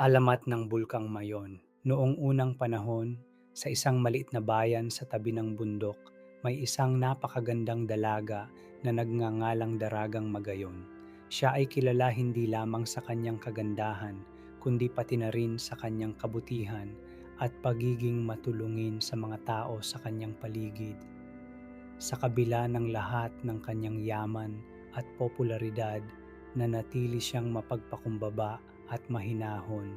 Alamat ng Bulkang Mayon. Noong unang panahon, sa isang maliit na bayan sa tabi ng bundok, may isang napakagandang dalaga na nagngangalang Daragang Magayon. Siya ay kilala hindi lamang sa kanyang kagandahan, kundi pati na rin sa kanyang kabutihan at pagiging matulungin sa mga tao sa kanyang paligid. Sa kabila ng lahat ng kanyang yaman at popularidad, nanatili siyang mapagpakumbaba at mahinahon.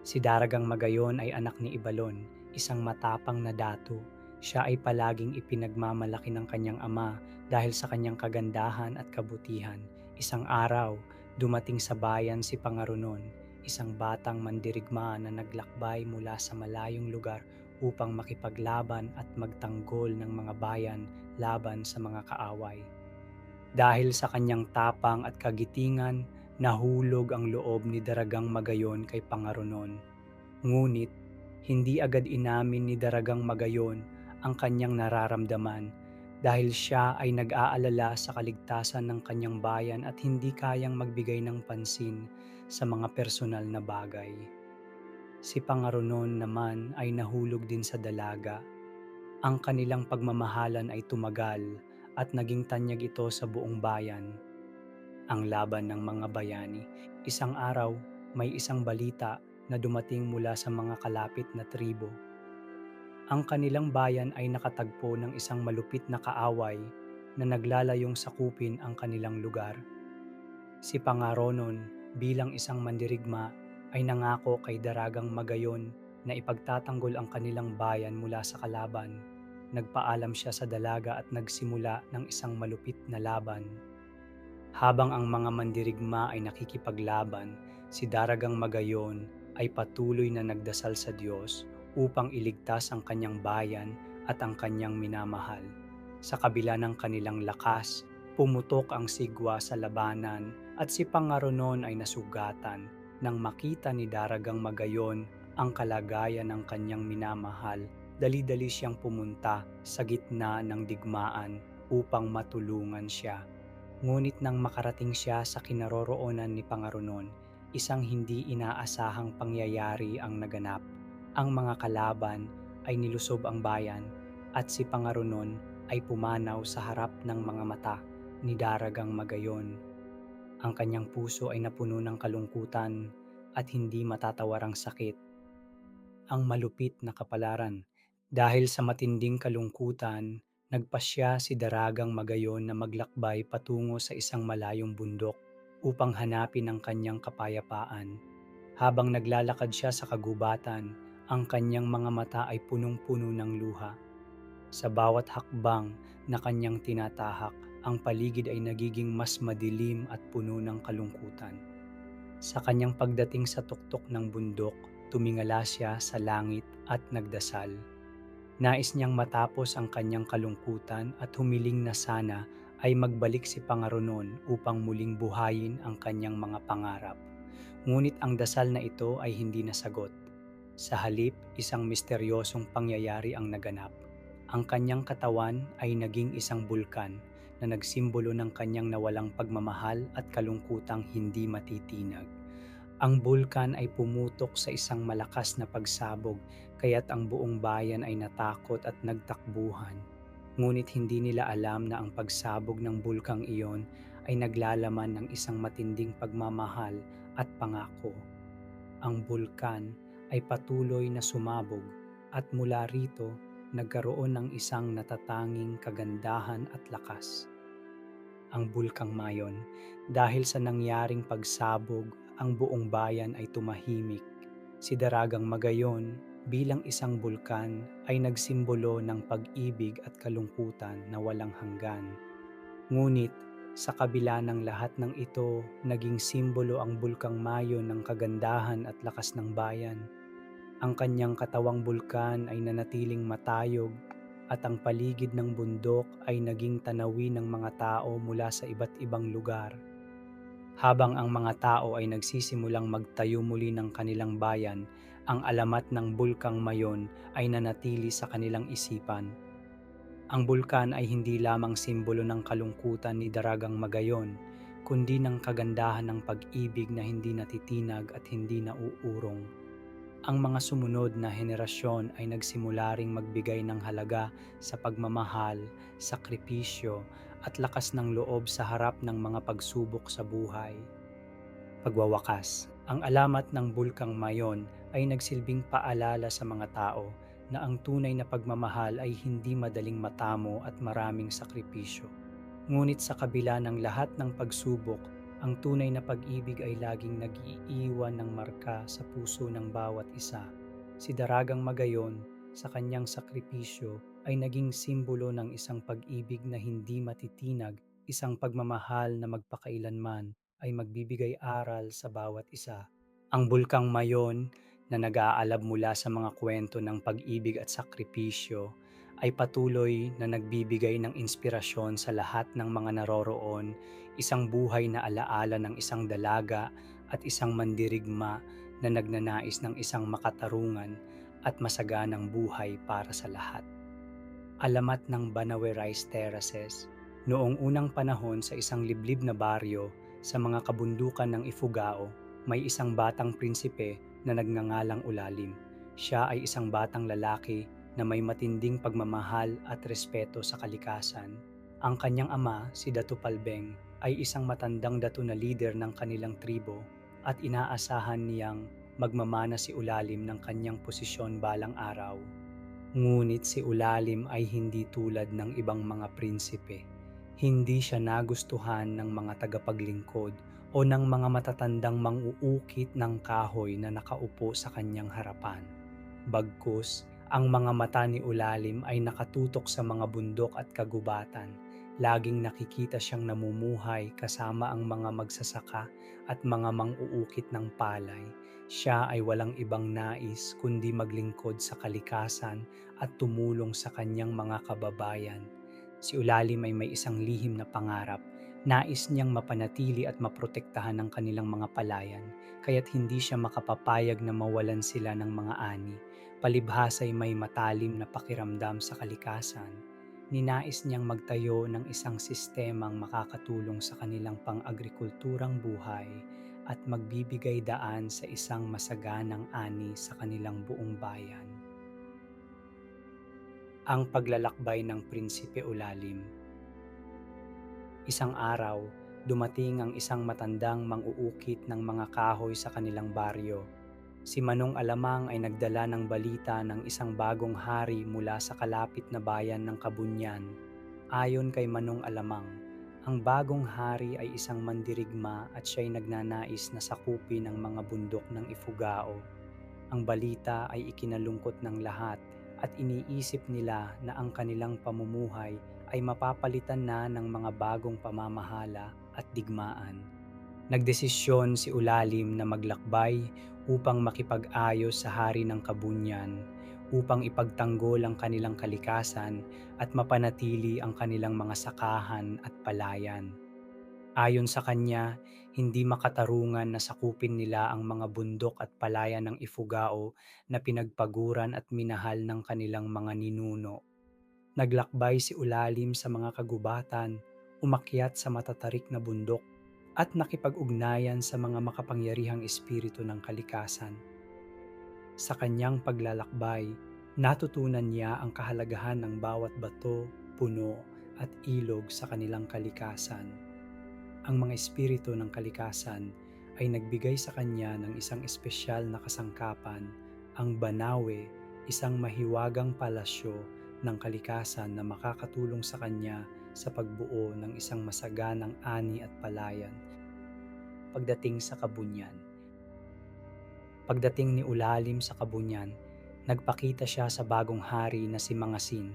Si Daragang Magayon ay anak ni Ibalon, isang matapang na dato. Siya ay palaging ipinagmamalaki ng kanyang ama dahil sa kanyang kagandahan at kabutihan. Isang araw, dumating sa bayan si Pangarunon, isang batang mandirigma na naglakbay mula sa malayong lugar upang makipaglaban at magtanggol ng mga bayan laban sa mga kaaway. Dahil sa kanyang tapang at kagitingan, nahulog ang loob ni Daragang Magayon kay Pangarunon. Ngunit, hindi agad inamin ni Daragang Magayon ang kanyang nararamdaman dahil siya ay nag-aalala sa kaligtasan ng kanyang bayan at hindi kayang magbigay ng pansin sa mga personal na bagay. Si Pangarunon naman ay nahulog din sa dalaga. Ang kanilang pagmamahalan ay tumagal at naging tanyag ito sa buong bayan. Ang laban ng mga bayani. Isang araw, may isang balita na dumating mula sa mga kalapit na tribo. Ang kanilang bayan ay nakatagpo ng isang malupit na kaaway na naglalayong sakupin ang kanilang lugar. Si Pangaronon bilang isang mandirigma ay nangako kay Daragang Magayon na ipagtatanggol ang kanilang bayan mula sa kalaban. Nagpaalam siya sa dalaga at nagsimula ng isang malupit na laban. Habang ang mga mandirigma ay nakikipaglaban, si Daragang Magayon ay patuloy na nagdasal sa Diyos upang iligtas ang kanyang bayan at ang kanyang minamahal. Sa kabila ng kanilang lakas, pumutok ang sigwa sa labanan at si Pangaronon ay nasugatan nang makita ni Daragang Magayon ang kalagayan ng kanyang minamahal. Dali-dali siyang pumunta sa gitna ng digmaan upang matulungan siya. Ngunit nang makarating siya sa kinaroroonan ni Pangarunon, isang hindi inaasahang pangyayari ang naganap. Ang mga kalaban ay nilusob ang bayan at si Pangarunon ay pumanaw sa harap ng mga mata ni Daragang Magayon. Ang kanyang puso ay napuno ng kalungkutan at hindi matatawarang sakit. Ang malupit na kapalaran. Dahil sa matinding kalungkutan, nagpasya si Daragang Magayon na maglakbay patungo sa isang malayong bundok upang hanapin ang kanyang kapayapaan. Habang naglalakad siya sa kagubatan, ang kanyang mga mata ay punong-puno ng luha. Sa bawat hakbang na kanyang tinatahak, ang paligid ay nagiging mas madilim at puno ng kalungkutan. Sa kanyang pagdating sa tuktok ng bundok, tumingala siya sa langit at nagdasal. Nais niyang matapos ang kanyang kalungkutan at humiling na sana ay magbalik si Pangarunon upang muling buhayin ang kanyang mga pangarap. Ngunit ang dasal na ito ay hindi nasagot. Sa halip, isang misteryosong pangyayari ang naganap. Ang kanyang katawan ay naging isang bulkan na nagsimbolo ng kanyang nawalang pagmamahal at kalungkutang hindi matitinag. Ang bulkan ay pumutok sa isang malakas na pagsabog kaya't ang buong bayan ay natakot at nagtakbuhan. Ngunit hindi nila alam na ang pagsabog ng bulkang iyon ay naglalaman ng isang matinding pagmamahal at pangako. Ang bulkan ay patuloy na sumabog at mula rito nagkaroon ng isang natatanging kagandahan at lakas, ang Bulkang Mayon. Dahil sa nangyaring pagsabog, ang buong bayan ay tumahimik. Si Daragang Magayon bilang isang bulkan ay nagsimbolo ng pag-ibig at kalungkutan na walang hanggan. Ngunit sa kabila ng lahat ng ito, naging simbolo ang Bulkang Mayon ng kagandahan at lakas ng bayan. Ang kanyang katawang bulkan ay nanatiling matayog at ang paligid ng bundok ay naging tanawin ng mga tao mula sa iba't ibang lugar. Habang ang mga tao ay nagsisimulang magtayo muli ng kanilang bayan, ang alamat ng Bulkang Mayon ay nanatili sa kanilang isipan. Ang bulkan ay hindi lamang simbolo ng kalungkutan ni Daragang Magayon, kundi ng kagandahan ng pag-ibig na hindi natitinag at hindi nauurong. Ang mga sumunod na henerasyon ay nagsimula ring magbigay ng halaga sa pagmamahal, sakripisyo at lakas ng loob sa harap ng mga pagsubok sa buhay. Pagwawakas, ang alamat ng Bulkang Mayon ay nagsilbing paalala sa mga tao na ang tunay na pagmamahal ay hindi madaling matamo at maraming sakripisyo. Ngunit sa kabila ng lahat ng pagsubok, ang tunay na pag-ibig ay laging nag-iiwan ng marka sa puso ng bawat isa. Si Daragang Magayon, sa kanyang sakripisyo, ay naging simbolo ng isang pag-ibig na hindi matitinag, isang pagmamahal na magpakailanman ay magbibigay aral sa bawat isa. Ang Bulkang Mayon na nag-aalab mula sa mga kwento ng pag-ibig at sakripisyo ay patuloy na nagbibigay ng inspirasyon sa lahat ng mga naroroon, isang buhay na alaala ng isang dalaga at isang mandirigma na nagnanais ng isang makatarungan at masaganang buhay para sa lahat. Alamat ng Banawe Rice Terraces. Noong unang panahon sa isang liblib na baryo sa mga kabundukan ng Ifugao, may isang batang prinsipe na nagngangalang Ulalim. Siya ay isang batang lalaki na may matinding pagmamahal at respeto sa kalikasan. Ang kanyang ama, si Datu Palbeng, ay isang matandang datu na leader ng kanilang tribo at inaasahan niyang magmamana si Ulalim ng kanyang posisyon balang araw. Ngunit si Ulalim ay hindi tulad ng ibang mga prinsipe. Hindi siya nagustuhan ng mga tagapaglingkod o ng mga matatandang mang-uukit ng kahoy na nakaupo sa kanyang harapan. Bagkus, ang mga mata ni Ulalim ay nakatutok sa mga bundok at kagubatan. Laging nakikita siyang namumuhay kasama ang mga magsasaka at mga mang-uukit ng palay. Siya ay walang ibang nais kundi maglingkod sa kalikasan at tumulong sa kanyang mga kababayan. Si Ulalim ay may isang lihim na pangarap. Nais niyang mapanatili at maprotektahan ang kanilang mga palayan, kaya't hindi siya makapapayag na mawalan sila ng mga ani. Palibhas ay may matalim na pakiramdam sa kalikasan. Ninais niyang magtayo ng isang sistemang makakatulong sa kanilang pang-agrikulturang buhay at magbibigay daan sa isang masaganang ani sa kanilang buong bayan. Ang paglalakbay ng Prinsipe Ulalim. Isang araw, dumating ang isang matandang mang-uukit ng mga kahoy sa kanilang baryo. Si Manong Alamang ay nagdala ng balita ng isang bagong hari mula sa kalapit na bayan ng Kabunyan. Ayon kay Manong Alamang, ang bagong hari ay isang mandirigma at siya'y nagnanais na sakupin ang mga bundok ng Ifugao. Ang balita ay ikinalungkot ng lahat at iniisip nila na ang kanilang pamumuhay ay mapapalitan na ng mga bagong pamamahala at digmaan. Nagdesisyon si Ulalim na maglakbay upang makipag-ayos sa hari ng Kabunyan, upang ipagtanggol ang kanilang kalikasan at mapanatili ang kanilang mga sakahan at palayan. Ayon sa kanya, hindi makatarungan na sakupin nila ang mga bundok at palayan ng Ifugao na pinagpaguran at minahal ng kanilang mga ninuno. Naglakbay si Ulalim sa mga kagubatan, umakyat sa matatarik na bundok, at nakipag-ugnayan sa mga makapangyarihang espiritu ng kalikasan. Sa kanyang paglalakbay, natutunan niya ang kahalagahan ng bawat bato, puno, at ilog sa kanilang kalikasan. Ang mga espiritu ng kalikasan ay nagbigay sa kanya ng isang espesyal na kasangkapan, ang Banawe, isang mahiwagang palasyo ng kalikasan na makakatulong sa kanya sa pagbuo ng isang masaganang ani at palayan. Pagdating sa Kabunyan. Pagdating ni Ulalim sa Kabunyan, nagpakita siya sa bagong hari na si Mangasin.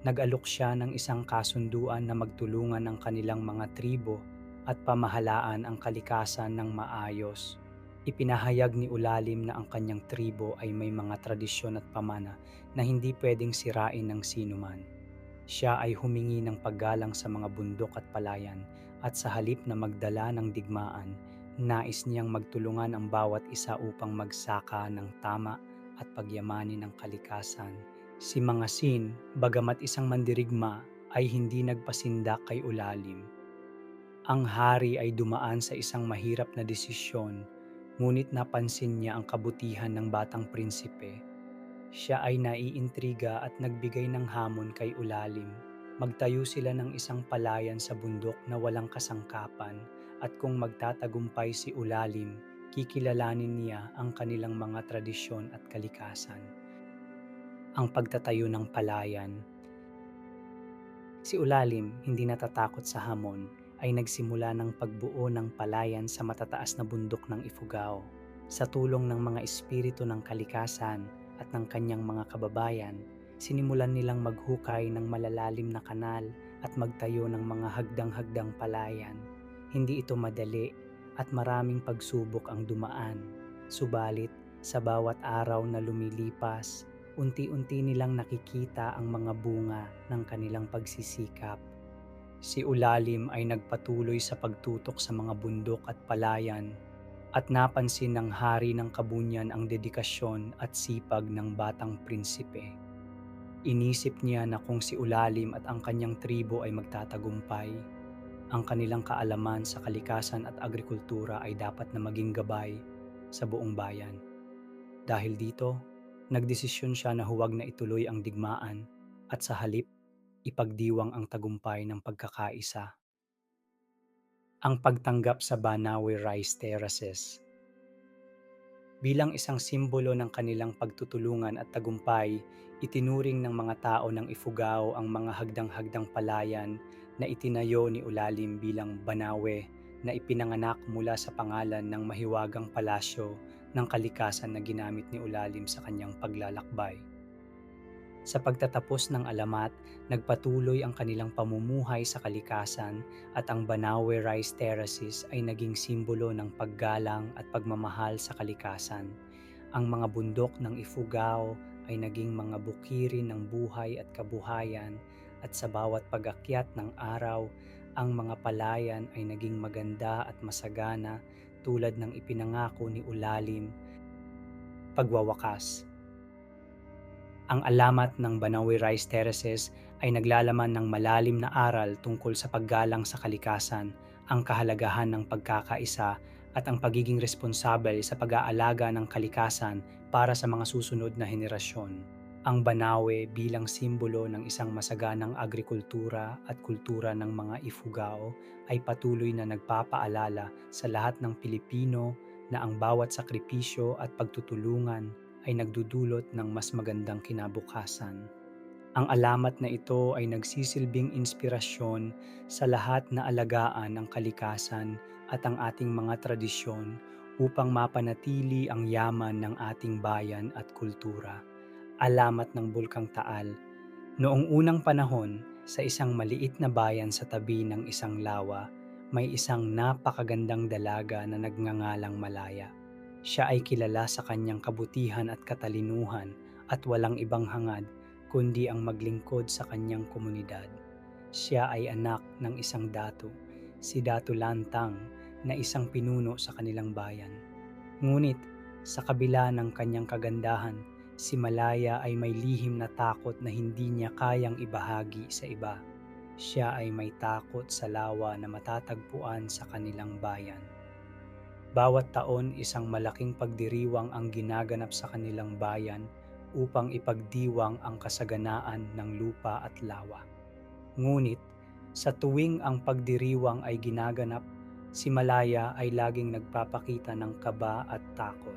Nag-alok siya ng isang kasunduan na magtulungan ang kanilang mga tribo at pamahalaan ang kalikasan ng maayos. Ipinahayag ni Ulalim na ang kanyang tribo ay may mga tradisyon at pamana na hindi pwedeng sirain ng sinuman. Siya ay humingi ng paggalang sa mga bundok at palayan at sa halip na magdala ng digmaan, nais niyang magtulungan ang bawat isa upang magsaka ng tama at pagyamanin ang kalikasan. Si Mangasin, bagamat isang mandirigma, ay hindi nagpasindak kay Ulalim. Ang hari ay dumaan sa isang mahirap na desisyon, ngunit napansin niya ang kabutihan ng batang prinsipe. Siya ay naiintriga at nagbigay ng hamon kay Ulalim. Magtayo sila ng isang palayan sa bundok na walang kasangkapan, at kung magtatagumpay si Ulalim, kikilalanin niya ang kanilang mga tradisyon at kalikasan. Ang pagtatayo ng palayan. Si Ulalim, hindi natatakot sa hamon, ay nagsimula ng pagbuo ng palayan sa matataas na bundok ng Ifugao. Sa tulong ng mga espiritu ng kalikasan at ng kanyang mga kababayan, sinimulan nilang maghukay ng malalalim na kanal at magtayo ng mga hagdang-hagdang palayan. Hindi ito madali at maraming pagsubok ang dumaan. Subalit, sa bawat araw na lumilipas, unti-unti nilang nakikita ang mga bunga ng kanilang pagsisikap. Si Ulalim ay nagpatuloy sa pagtutok sa mga bundok at palayan, at napansin ng hari ng Kabunyan ang dedikasyon at sipag ng batang prinsipe. Inisip niya na kung si Ulalim at ang kanyang tribo ay magtatagumpay, ang kanilang kaalaman sa kalikasan at agrikultura ay dapat na maging gabay sa buong bayan. Dahil dito, nagdesisyon siya na huwag na ituloy ang digmaan at sa halip, ipagdiwang ang tagumpay ng pagkakaisa. Ang pagtanggap sa Banawe Rice Terraces. Bilang isang simbolo ng kanilang pagtutulungan at tagumpay, itinuring ng mga tao ng Ifugao ang mga hagdang-hagdang palayan na itinayo ni Ulalim bilang Banawe, na ipinanganak mula sa pangalan ng mahiwagang palasyo ng kalikasan na ginamit ni Ulalim sa kanyang paglalakbay. Sa pagtatapos ng alamat, nagpatuloy ang kanilang pamumuhay sa kalikasan, at ang Banawe Rice Terraces ay naging simbolo ng paggalang at pagmamahal sa kalikasan. Ang mga bundok ng Ifugao ay naging mga bukirin ng buhay at kabuhayan, at sa bawat pag-akyat ng araw, ang mga palayan ay naging maganda at masagana tulad ng ipinangako ni Ulalim. Pagwawakas. Ang alamat ng Banawe Rice Terraces ay naglalaman ng malalim na aral tungkol sa paggalang sa kalikasan, ang kahalagahan ng pagkakaisa, at ang pagiging responsable sa pag-aalaga ng kalikasan para sa mga susunod na henerasyon. Ang Banawe bilang simbolo ng isang masaganang agrikultura at kultura ng mga Ifugao ay patuloy na nagpapaalala sa lahat ng Pilipino na ang bawat sakripisyo at pagtutulungan ay nagdudulot ng mas magandang kinabukasan. Ang alamat na ito ay nagsisilbing inspirasyon sa lahat na alagaan ang kalikasan at ang ating mga tradisyon upang mapanatili ang yaman ng ating bayan at kultura. Alamat ng Bulkang Taal. Noong unang panahon, sa isang maliit na bayan sa tabi ng isang lawa, may isang napakagandang dalaga na nagngangalang Malaya. Siya ay kilala sa kanyang kabutihan at katalinuhan, at walang ibang hangad kundi ang maglingkod sa kanyang komunidad. Siya ay anak ng isang dato, si Dato Lantang, na isang pinuno sa kanilang bayan. Ngunit sa kabila ng kanyang kagandahan, si Malaya ay may lihim na takot na hindi niya kayang ibahagi sa iba. Siya ay may takot sa lawa na matatagpuan sa kanilang bayan. Bawat taon, isang malaking pagdiriwang ang ginaganap sa kanilang bayan upang ipagdiwang ang kasaganaan ng lupa at lawa. Ngunit, sa tuwing ang pagdiriwang ay ginaganap, si Malaya ay laging nagpapakita ng kaba at takot.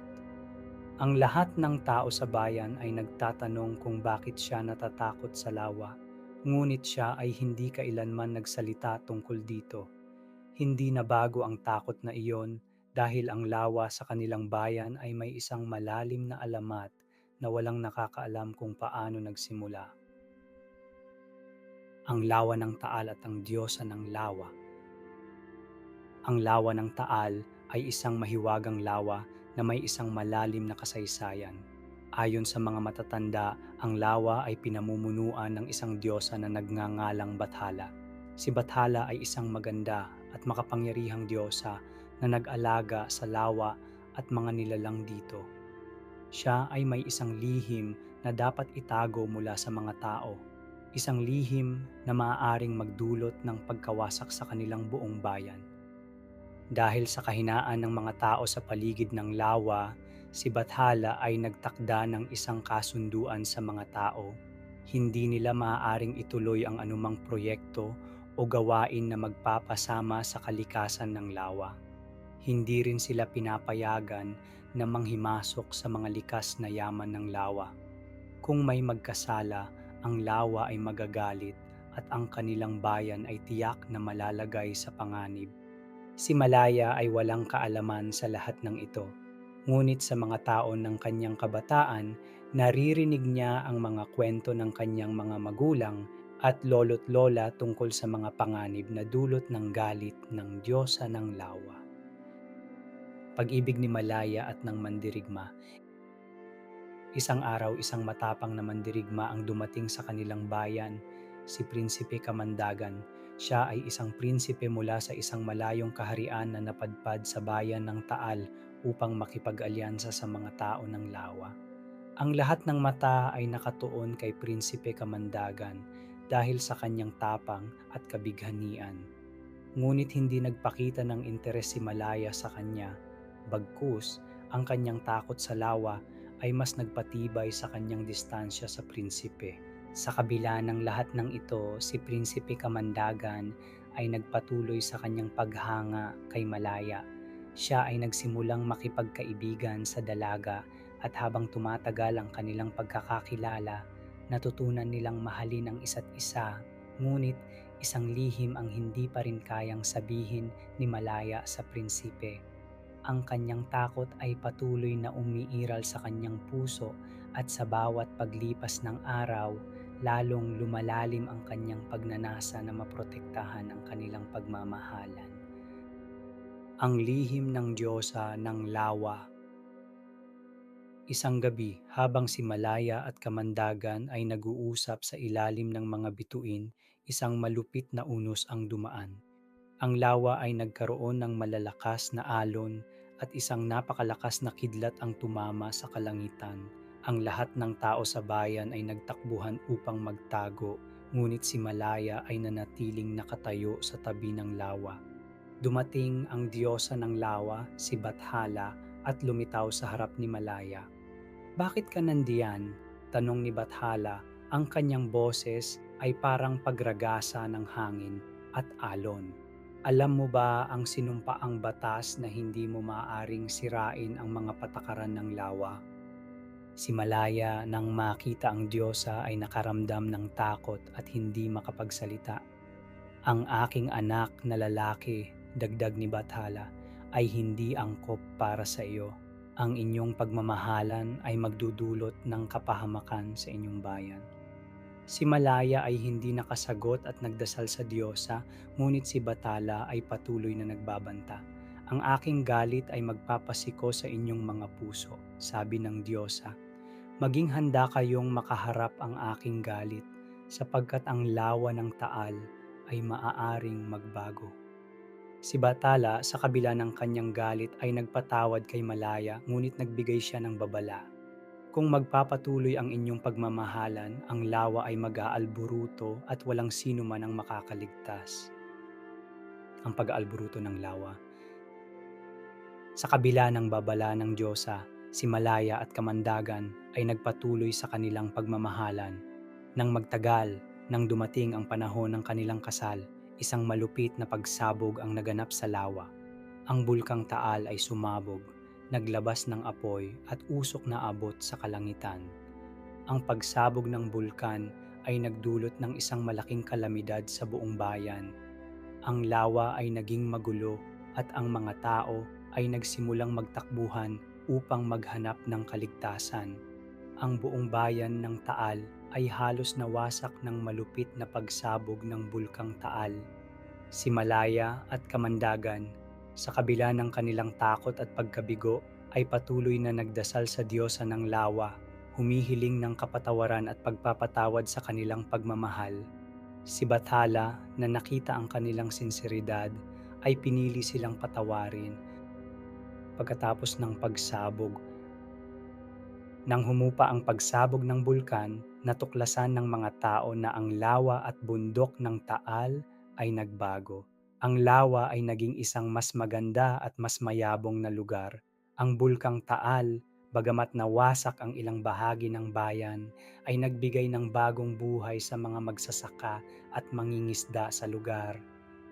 Ang lahat ng tao sa bayan ay nagtatanong kung bakit siya natatakot sa lawa, ngunit siya ay hindi kailanman nagsalita tungkol dito. Hindi na bago ang takot na iyon, dahil ang lawa sa kanilang bayan ay may isang malalim na alamat na walang nakakaalam kung paano nagsimula. Ang lawa ng Taal at ang Diyosa ng Lawa. Ang lawa ng Taal ay isang mahiwagang lawa na may isang malalim na kasaysayan. Ayon sa mga matatanda, ang lawa ay pinamumunuan ng isang diyosa na nagngangalang Bathala. Si Bathala ay isang maganda at makapangyarihang diyosa na nag-alaga sa lawa at mga nilalang dito. Siya ay may isang lihim na dapat itago mula sa mga tao. isang lihim na maaaring magdulot ng pagkawasak sa kanilang buong bayan. Dahil sa kahinaan ng mga tao sa paligid ng lawa, si Bathala ay nagtakda ng isang kasunduan sa mga tao. Hindi nila maaaring ituloy ang anumang proyekto o gawain na magpapasama sa kalikasan ng lawa. Hindi rin sila pinapayagan na manghimasok sa mga likas na yaman ng lawa. Kung may magkasala, ang lawa ay magagalit at ang kanilang bayan ay tiyak na malalagay sa panganib. Si Malaya ay walang kaalaman sa lahat ng ito. Ngunit sa mga taon ng kanyang kabataan, naririnig niya ang mga kwento ng kanyang mga magulang at lolo't lola tungkol sa mga panganib na dulot ng galit ng Diyosa ng Lawa. Pag-ibig ni Malaya at ng mandirigma. Isang araw, isang matapang na mandirigma ang dumating sa kanilang bayan, si Prinsipe Kamandagan. Siya ay isang prinsipe mula sa isang malayong kaharian na napadpad sa bayan ng Taal upang makipag-alyansa sa mga tao ng Lawa. Ang lahat ng mata ay nakatuon kay Prinsipe Kamandagan dahil sa kanyang tapang at kabighanian. Ngunit hindi nagpakita ng interes si Malaya sa kanya, bagkus ang kanyang takot sa lawa ay mas nagpatibay sa kanyang distansya sa prinsipe. Sa kabila ng lahat ng ito, si Prinsipe Kamandagan ay nagpatuloy sa kanyang paghanga kay Malaya. Siya ay nagsimulang makipagkaibigan sa dalaga at habang tumatagal ang kanilang pagkakakilala, natutunan nilang mahalin ang isa't isa. Ngunit isang lihim ang hindi pa rin kayang sabihin ni Malaya sa prinsipe. Ang kanyang takot ay patuloy na umiiral sa kanyang puso at sa bawat paglipas ng araw, lalong lumalalim ang kanyang pagnanasa na maprotektahan ang kanilang pagmamahalan. Ang lihim ng Diyosa ng Lawa. Isang gabi, habang si Malaya at Kamandagan ay nag-uusap sa ilalim ng mga bituin, isang malupit na unos ang dumaan. Ang lawa ay nagkaroon ng malalakas na alon at isang napakalakas na kidlat ang tumama sa kalangitan. Ang lahat ng tao sa bayan ay nagtakbuhan upang magtago, ngunit si Malaya ay nanatiling nakatayo sa tabi ng lawa. Dumating ang diyosa ng lawa, si Bathala, at lumitaw sa harap ni Malaya. "Bakit ka nandiyan?" tanong ni Bathala. Ang kanyang boses ay parang pagragasa ng hangin at alon. "Alam mo ba ang sinumpaang batas na hindi mo maaaring sirain ang mga patakaran ng lawa?" Si Malaya nang makita ang diyosa ay nakaramdam ng takot at hindi makapagsalita. "Ang aking anak na lalaki," dagdag ni Bathala, "ay hindi angkop para sa iyo. Ang inyong pagmamahalan ay magdudulot ng kapahamakan sa inyong bayan." Si Malaya ay hindi nakasagot at nagdasal sa diyosa, ngunit si Bathala ay patuloy na nagbabanta. "Ang aking galit ay magpapasiko sa inyong mga puso," sabi ng diyosa. "Maging handa kayong makaharap ang aking galit, sapagkat ang lawa ng Taal ay maaaring magbago." Si Bathala sa kabila ng kanyang galit ay nagpatawad kay Malaya, ngunit nagbigay siya ng babala. "Kung magpapatuloy ang inyong pagmamahalan, ang lawa ay mag-aalburuto at walang sino man ang makakaligtas." Ang pag-aalburuto ng lawa. Sa kabila ng babala ng diyosa, si Malaya at Kamandagan ay nagpatuloy sa kanilang pagmamahalan. Nang magtagal, nang dumating ang panahon ng kanilang kasal, isang malupit na pagsabog ang naganap sa lawa. Ang bulkang Taal ay sumabog, naglabas ng apoy at usok na abot sa kalangitan. Ang pagsabog ng bulkan ay nagdulot ng isang malaking kalamidad sa buong bayan. Ang lawa ay naging magulo at ang mga tao ay nagsimulang magtakbuhan upang maghanap ng kaligtasan. Ang buong bayan ng Taal ay halos nawasak ng malupit na pagsabog ng bulkang Taal. Si Malaya at Kamandagan, sa kabila ng kanilang takot at pagkabigo, ay patuloy na nagdasal sa diyosa ng lawa, humihiling ng kapatawaran at pagpapatawad sa kanilang pagmamahal. Si Bathala, na nakita ang kanilang sinseridad, ay pinili silang patawarin. Pagkatapos ng pagsabog, Nang humupa ang pagsabog ng bulkan, natuklasan ng mga tao na ang lawa at bundok ng Taal ay nagbago. Ang lawa ay naging isang mas maganda at mas mayabong na lugar. Ang bulkang Taal, bagamat nawasak ang ilang bahagi ng bayan, ay nagbigay ng bagong buhay sa mga magsasaka at mangingisda sa lugar.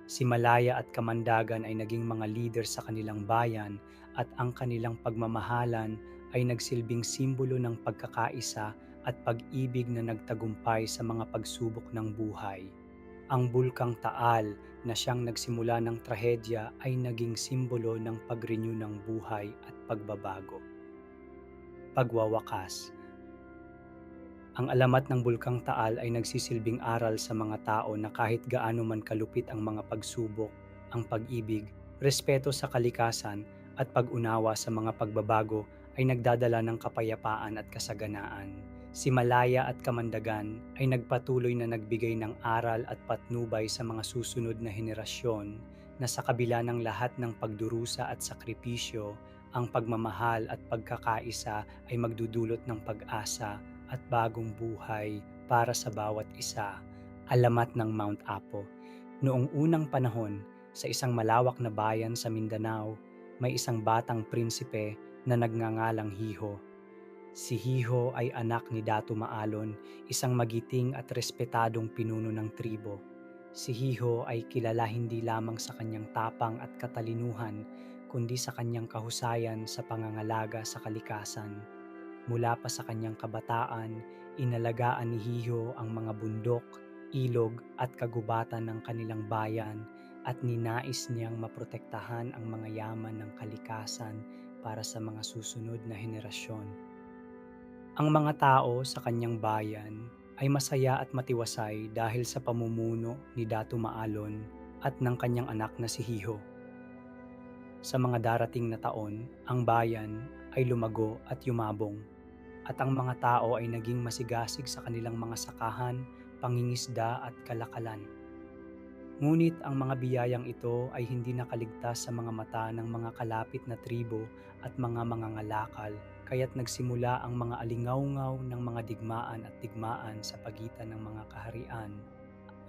Si Malaya at Kamandagan ay naging mga leader sa kanilang bayan at ang kanilang pagmamahalan ay nagsilbing simbolo ng pagkakaisa at pag-ibig na nagtagumpay sa mga pagsubok ng buhay. Ang Bulkang Taal na siyang nagsimula ng trahedya ay naging simbolo ng pag-renew ng buhay at pagbabago. Pagwawakas. Ang alamat ng Bulkang Taal ay nagsisilbing aral sa mga tao na kahit gaano man kalupit ang mga pagsubok, ang pag-ibig, respeto sa kalikasan at pag-unawa sa mga pagbabago ay nagdadala ng kapayapaan at kasaganaan. Si Malaya at Kamandagan ay nagpatuloy na nagbigay ng aral at patnubay sa mga susunod na henerasyon na sa kabila ng lahat ng pagdurusa at sakripisyo, ang pagmamahal at pagkakaisa ay magdudulot ng pag-asa at bagong buhay para sa bawat isa. Alamat ng Mount Apo. Noong unang panahon, sa isang malawak na bayan sa Mindanao, may isang batang prinsipe na nagngangalang Hiho. Si Hiho ay anak ni Datu Maalon, isang magiting at respetadong pinuno ng tribo. Si Hiho ay kilala hindi lamang sa kanyang tapang at katalinuhan, kundi sa kanyang kahusayan sa pangangalaga sa kalikasan. Mula pa sa kanyang kabataan, inalagaan ni Hiho ang mga bundok, ilog at kagubatan ng kanilang bayan at ninais niyang maprotektahan ang mga yaman ng kalikasan para sa mga susunod na henerasyon. Ang mga tao sa kanyang bayan ay masaya at matiwasay dahil sa pamumuno ni Datu Maalon at ng kanyang anak na si Hiho. Sa mga darating na taon, ang bayan ay lumago at yumabong at ang mga tao ay naging masigasig sa kanilang mga sakahan, pangingisda at kalakalan. Ngunit ang mga biyayang ito ay hindi nakaligtas sa mga mata ng mga kalapit na tribo at mga mangangalakal, kaya't nagsimula ang mga alingawngaw ng mga digmaan sa pagitan ng mga kaharian.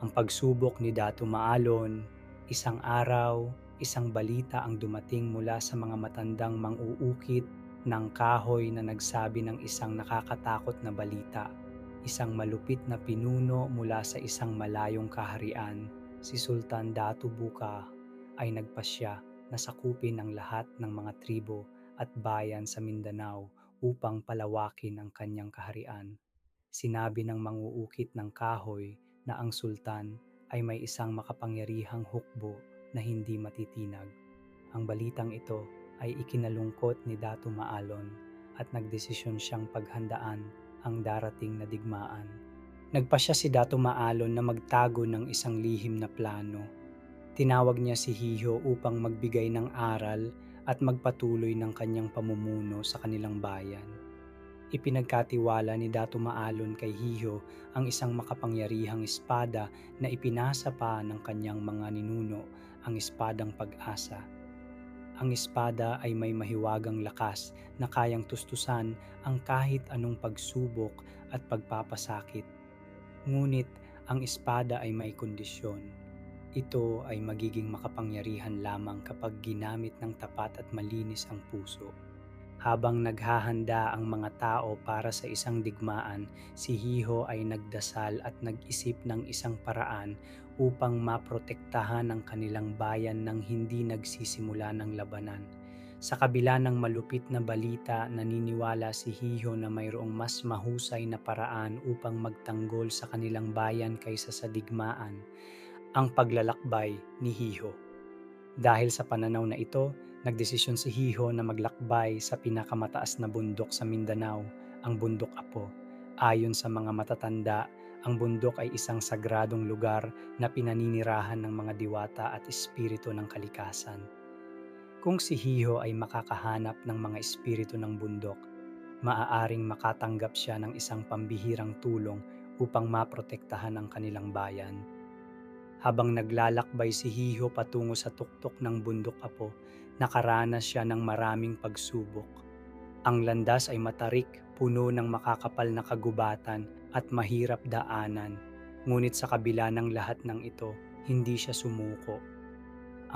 Ang pagsubok ni Datu Maalon, isang araw, isang balita ang dumating mula sa mga matandang mang-uukit ng kahoy na nagsabi ng isang nakakatakot na balita. Isang malupit na pinuno mula sa isang malayong kaharian, si Sultan Datu Buka, ay nagpasya na sakupin ang lahat ng mga tribo at bayan sa Mindanao upang palawakin ang kanyang kaharian. Sinabi ng mang-uukit ng kahoy na ang sultan ay may isang makapangyarihang hukbo na hindi matitinag. Ang balitang ito ay ikinalungkot ni Datu Maalon at nagdesisyon siyang paghandaan ang darating na digmaan. Nagpasya si Datu Maalon na magtago ng isang lihim na plano. Tinawag niya si Hiho upang magbigay ng aral at magpatuloy ng kanyang pamumuno sa kanilang bayan. Ipinagkatiwala ni Datu Maalon kay Hiho ang isang makapangyarihang espada na ipinasa pa ng kanyang mga ninuno, ang espadang pag-asa. Ang espada ay may mahiwagang lakas na kayang tustusan ang kahit anong pagsubok at pagpapasakit. Ngunit ang espada ay may kondisyon. Ito ay magiging makapangyarihan lamang kapag ginamit ng tapat at malinis ang puso. Habang naghahanda ang mga tao para sa isang digmaan, si Hiho ay nagdasal at nag-isip ng isang paraan upang maprotektahan ang kanilang bayan nang hindi nagsisimula ng labanan. Sa kabila ng malupit na balita, naniniwala si Hiho na mayroong mas mahusay na paraan upang magtanggol sa kanilang bayan kaysa sa digmaan, ang paglalakbay ni Hiho. Dahil sa pananaw na ito, nagdesisyon si Hiho na maglakbay sa pinakamataas na bundok sa Mindanao, ang Bundok Apo. Ayon sa mga matatanda, ang bundok ay isang sagradong lugar na pinaninirahan ng mga diwata at espiritu ng kalikasan. Kung si Hiho ay makakahanap ng mga espiritu ng bundok, maaaring makatanggap siya ng isang pambihirang tulong upang maprotektahan ang kanilang bayan. Habang naglalakbay si Hiho patungo sa tuktok ng Bundok Apo, nakaranas siya ng maraming pagsubok. Ang landas ay matarik, puno ng makakapal na kagubatan at mahirap daanan. Ngunit sa kabila ng lahat ng ito, hindi siya sumuko.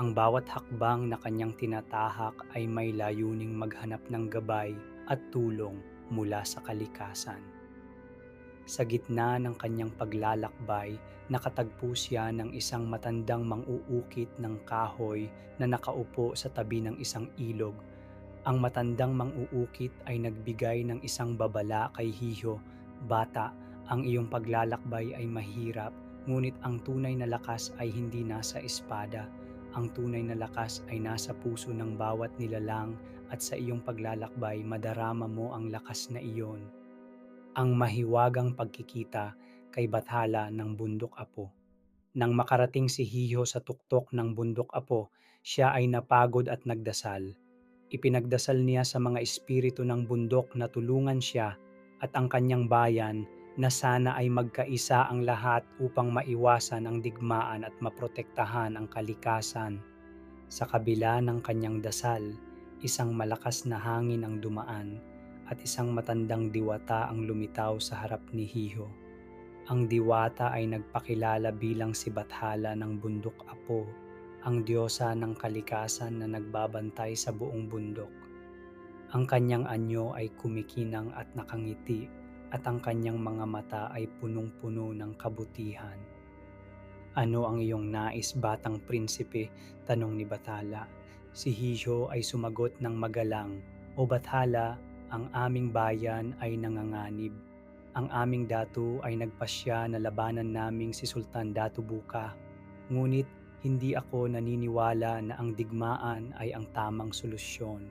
Ang bawat hakbang na kanyang tinatahak ay may layuning maghanap ng gabay at tulong mula sa kalikasan. Sa gitna ng kanyang paglalakbay, nakatagpo siya ng isang matandang mang-uukit ng kahoy na nakaupo sa tabi ng isang ilog. Ang matandang mang-uukit ay nagbigay ng isang babala kay Hiho, "Bata, ang iyong paglalakbay ay mahirap, ngunit ang tunay na lakas ay hindi nasa espada. Ang tunay na lakas ay nasa puso ng bawat nilalang at sa iyong paglalakbay madarama mo ang lakas na iyon." Ang mahiwagang pagkikita kay Bathala ng Bundok Apo. Nang makarating si Hiho sa tuktok ng Bundok Apo, siya ay napagod at nagdasal. Ipinagdasal niya sa mga espiritu ng bundok na tulungan siya at ang kanyang bayan na sana ay magkaisa ang lahat upang maiwasan ang digmaan at maprotektahan ang kalikasan. Sa kabila ng kanyang dasal, isang malakas na hangin ang dumaan at isang matandang diwata ang lumitaw sa harap ni Hiho. Ang diwata ay nagpakilala bilang si Bathala ng Bundok Apo, ang diyosa ng kalikasan na nagbabantay sa buong bundok. Ang kanyang anyo ay kumikinang at nakangiti at ang kanyang mga mata ay punong-puno ng kabutihan. "Ano ang iyong nais, batang prinsipe?" tanong ni Bathala. Si Hiho ay sumagot ng magalang, "O Bathala, ang aming bayan ay nanganganib. Ang aming datu ay nagpasya na labanan naming si Sultan Datu Buka. Ngunit hindi ako naniniwala na ang digmaan ay ang tamang solusyon.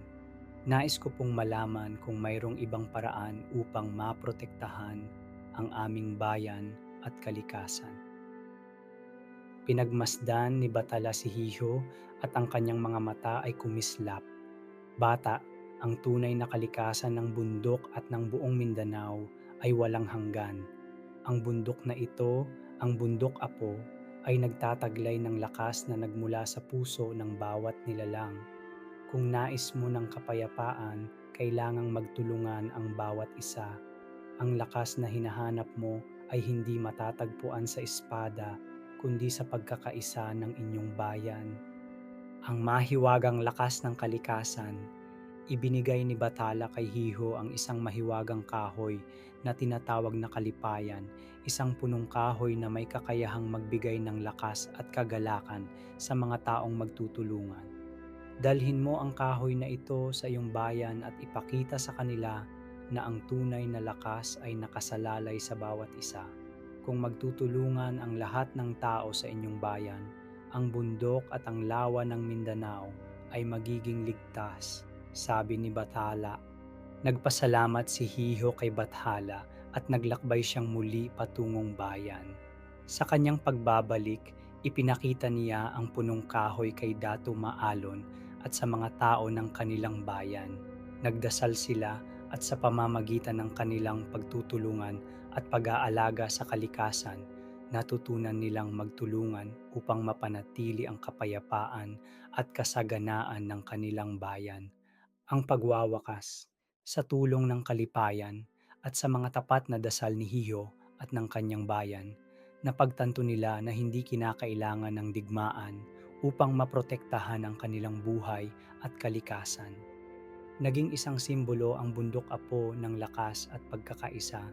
Nais ko pong malaman kung mayroong ibang paraan upang maprotektahan ang aming bayan at kalikasan." Pinagmasdan ni Bathala si Hiho at ang kanyang mga mata ay kumislap. "Bata, ang tunay na kalikasan ng bundok at ng buong Mindanao ay walang hanggan. Ang bundok na ito, ang Bundok Apo, ay nagtataglay ng lakas na nagmula sa puso ng bawat nilalang. Kung nais mo ng kapayapaan, kailangang magtulungan ang bawat isa. Ang lakas na hinahanap mo ay hindi matatagpuan sa espada, kundi sa pagkakaisa ng inyong bayan." Ang mahiwagang lakas ng kalikasan. Ibinigay ni Bathala kay Hiho ang isang mahiwagang kahoy na tinatawag na kalipayan, isang punong kahoy na may kakayahang magbigay ng lakas at kagalakan sa mga taong magtutulungan. "Dalhin mo ang kahoy na ito sa iyong bayan at ipakita sa kanila na ang tunay na lakas ay nakasalalay sa bawat isa. Kung magtutulungan ang lahat ng tao sa inyong bayan, ang bundok at ang lawa ng Mindanao ay magiging ligtas," sabi ni Bathala. Nagpasalamat si Hiho kay Bathala at naglakbay siyang muli patungong bayan. Sa kanyang pagbabalik, ipinakita niya ang punong kahoy kay Datu Maalon at sa mga tao ng kanilang bayan. Nagdasal sila at sa pamamagitan ng kanilang pagtutulungan at pag-aalaga sa kalikasan, natutunan nilang magtulungan upang mapanatili ang kapayapaan at kasaganaan ng kanilang bayan. Ang pagwawakas, sa tulong ng kalipayan at sa mga tapat na dasal ni Hiho at ng kanyang bayan, napagtanto nila na hindi kinakailangan ng digmaan upang maprotektahan ang kanilang buhay at kalikasan. Naging isang simbolo ang Bundok Apo ng lakas at pagkakaisa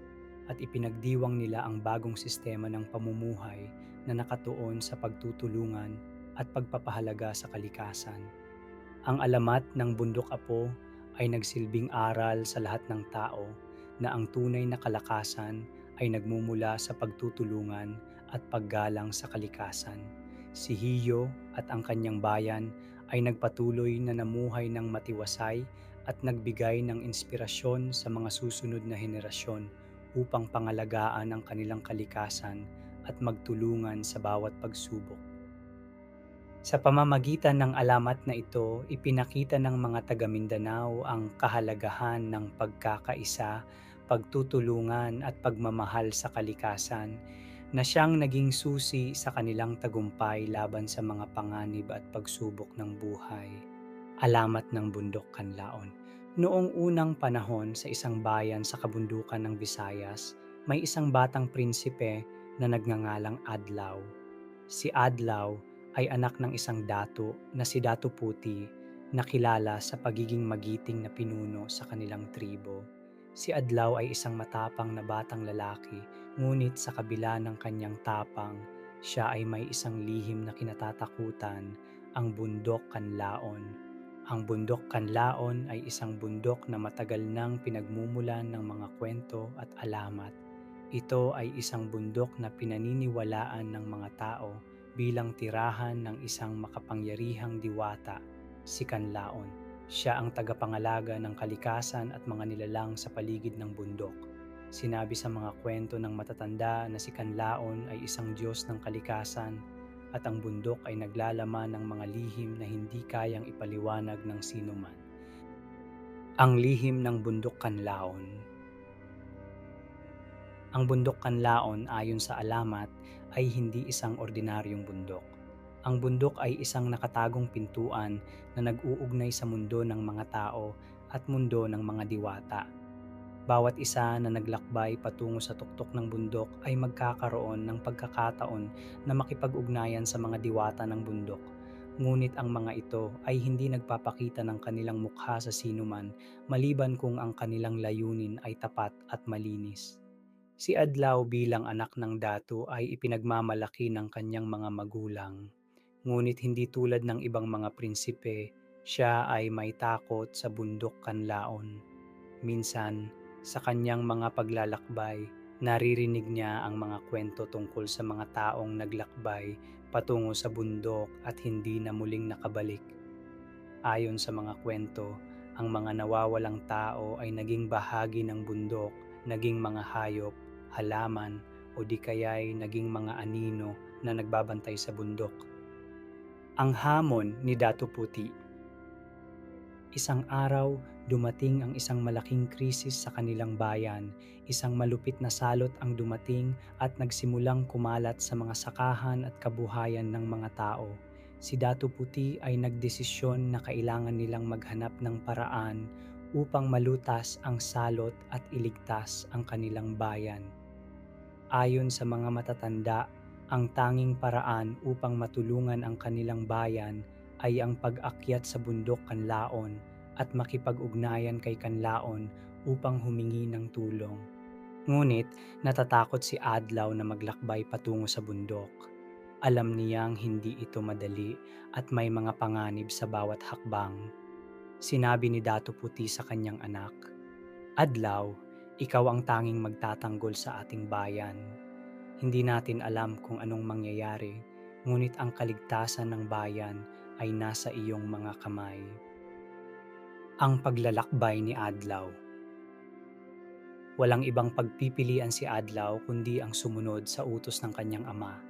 at ipinagdiwang nila ang bagong sistema ng pamumuhay na nakatuon sa pagtutulungan at pagpapahalaga sa kalikasan. Ang alamat ng Bundok Apo ay nagsilbing aral sa lahat ng tao na ang tunay na kalakasan ay nagmumula sa pagtutulungan at paggalang sa kalikasan. Si Hiyo at ang kanyang bayan ay nagpatuloy na namuhay ng matiwasay at nagbigay ng inspirasyon sa mga susunod na henerasyon upang pangalagaan ang kanilang kalikasan at magtulungan sa bawat pagsubok. Sa pamamagitan ng alamat na ito, ipinakita ng mga taga Mindanao ang kahalagahan ng pagkakaisa, pagtutulungan at pagmamahal sa kalikasan na siyang naging susi sa kanilang tagumpay laban sa mga panganib at pagsubok ng buhay. Alamat ng Bundok Kanlaon. Noong unang panahon sa isang bayan sa kabundukan ng Visayas, may isang batang prinsipe na nagngangalang Adlaw. Si Adlaw ay anak ng isang dato na si Dato Puti na kilala sa pagiging magiting na pinuno sa kanilang tribo. Si Adlaw ay isang matapang na batang lalaki, ngunit sa kabila ng kanyang tapang, siya ay may isang lihim na kinatatakutan, ang bundok Kanlaon. Ang bundok Kanlaon ay isang bundok na matagal nang pinagmumulan ng mga kwento at alamat. Ito ay isang bundok na pinaniniwalaan ng mga tao bilang tirahan ng isang makapangyarihang diwata, si Kanlaon. Siya ang tagapangalaga ng kalikasan at mga nilalang sa paligid ng bundok. Sinabi sa mga kwento ng matatanda na si Kanlaon ay isang Diyos ng kalikasan at ang bundok ay naglalaman ng mga lihim na hindi kayang ipaliwanag ng sinuman. Ang lihim ng bundok Kanlaon. Ang bundok Kanlaon ayon sa alamat ay hindi isang ordinaryong bundok. Ang bundok ay isang nakatagong pintuan na nag-uugnay sa mundo ng mga tao at mundo ng mga diwata. Bawat isa na naglakbay patungo sa tuktok ng bundok ay magkakaroon ng pagkakataon na makipag-ugnayan sa mga diwata ng bundok. Ngunit ang mga ito ay hindi nagpapakita ng kanilang mukha sa sinuman maliban kung ang kanilang layunin ay tapat at malinis. Si Adlaw bilang anak ng dato ay ipinagmamalaki ng kanyang mga magulang. Ngunit hindi tulad ng ibang mga prinsipe, siya ay may takot sa bundok Kanlaon. Minsan, sa kanyang mga paglalakbay, naririnig niya ang mga kwento tungkol sa mga taong naglakbay patungo sa bundok at hindi na muling nakabalik. Ayon sa mga kwento, ang mga nawawalang tao ay naging bahagi ng bundok, naging mga hayop, halaman, o di kaya'y naging mga anino na nagbabantay sa bundok. Ang hamon ni Dato Puti. Isang araw, dumating ang isang malaking krisis sa kanilang bayan. Isang malupit na salot ang dumating at nagsimulang kumalat sa mga sakahan at kabuhayan ng mga tao. Si Dato Puti ay nagdesisyon na kailangan nilang maghanap ng paraan upang malutas ang salot at iligtas ang kanilang bayan. Ayon sa mga matatanda, ang tanging paraan upang matulungan ang kanilang bayan ay ang pag-akyat sa bundok Kanlaon at makipag-ugnayan kay Kanlaon upang humingi ng tulong. Ngunit natatakot si Adlaw na maglakbay patungo sa bundok. Alam niyang hindi ito madali at may mga panganib sa bawat hakbang. Sinabi ni Dato Puti sa kanyang anak, "Adlaw, ikaw ang tanging magtatanggol sa ating bayan. Hindi natin alam kung anong mangyayari, ngunit ang kaligtasan ng bayan ay nasa iyong mga kamay." Ang paglalakbay ni Adlaw. Walang ibang pagpipilian si Adlaw kundi ang sumunod sa utos ng kanyang ama.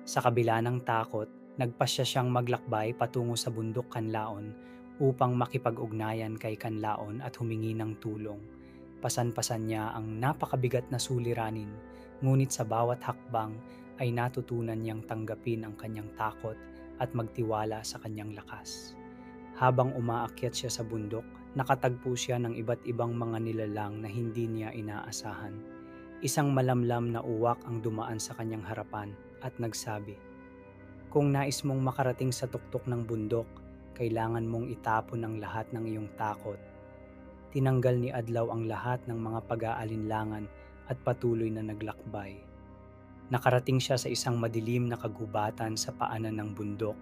Sa kabila ng takot, nagpasya siyang maglakbay patungo sa bundok Kanlaon upang makipag-ugnayan kay Kanlaon at humingi ng tulong. Pasan-pasan niya ang napakabigat na suliranin, ngunit sa bawat hakbang ay natutunan niyang tanggapin ang kanyang takot at magtiwala sa kanyang lakas. Habang umaakyat siya sa bundok, nakatagpo siya ng iba't ibang mga nilalang na hindi niya inaasahan. Isang malamlam na uwak ang dumaan sa kanyang harapan at nagsabi, "Kung nais mong makarating sa tuktok ng bundok, kailangan mong itapon ang lahat ng iyong takot." Tinanggal ni Adlaw ang lahat ng mga pag-aalinlangan at patuloy na naglakbay. Nakarating siya sa isang madilim na kagubatan sa paanan ng bundok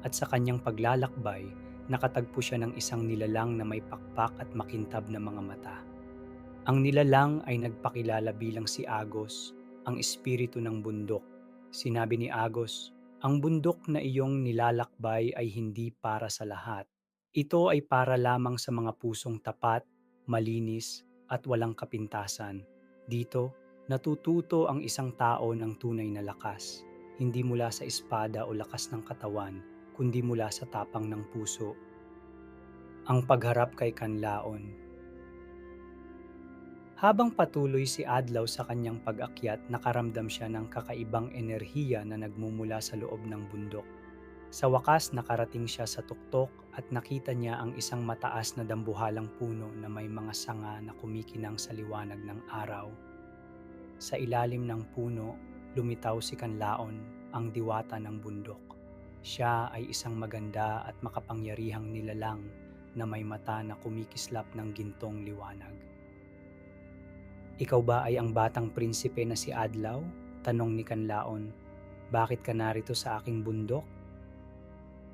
at sa kanyang paglalakbay, nakatagpo siya ng isang nilalang na may pakpak at makintab na mga mata. Ang nilalang ay nagpakilala bilang si Agos, ang espiritu ng bundok. Sinabi ni Agos, "Ang bundok na iyong nilalakbay ay hindi para sa lahat. Ito ay para lamang sa mga pusong tapat, malinis, at walang kapintasan. Dito, natututo ang isang tao ng tunay na lakas, hindi mula sa espada o lakas ng katawan, kundi mula sa tapang ng puso." Ang pagharap kay Kanlaon. Habang patuloy si Adlaw sa kanyang pag-akyat, nakaramdam siya ng kakaibang enerhiya na nagmumula sa loob ng bundok. Sa wakas nakarating siya sa tuktok at nakita niya ang isang mataas na dambuhalang puno na may mga sanga na kumikinang sa liwanag ng araw. Sa ilalim ng puno, lumitaw si Kanlaon, ang diwata ng bundok. Siya ay isang maganda at makapangyarihang nilalang na may mata na kumikislap ng gintong liwanag. "Ikaw ba ay ang batang prinsipe na si Adlaw?" tanong ni Kanlaon. "Bakit ka narito sa aking bundok?"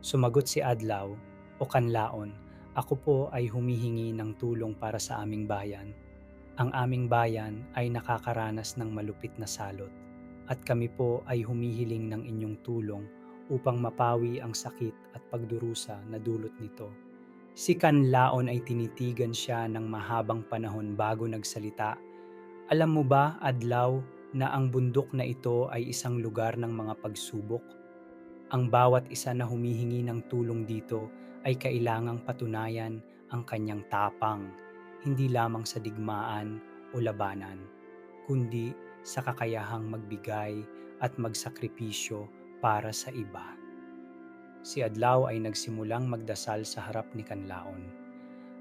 Sumagot si Adlaw, "O Kanlaon, ako po ay humihingi ng tulong para sa aming bayan. Ang aming bayan ay nakakaranas ng malupit na salot at kami po ay humihiling ng inyong tulong upang mapawi ang sakit at pagdurusa na dulot nito." Si Kanlaon ay tinitigan siya ng mahabang panahon bago nagsalita. "Alam mo ba, Adlaw, na ang bundok na ito ay isang lugar ng mga pagsubok? Ang bawat isa na humihingi ng tulong dito ay kailangang patunayan ang kanyang tapang, hindi lamang sa digmaan o labanan, kundi sa kakayahang magbigay at magsakripisyo para sa iba." Si Adlaw ay nagsimulang magdasal sa harap ni Kanlaon.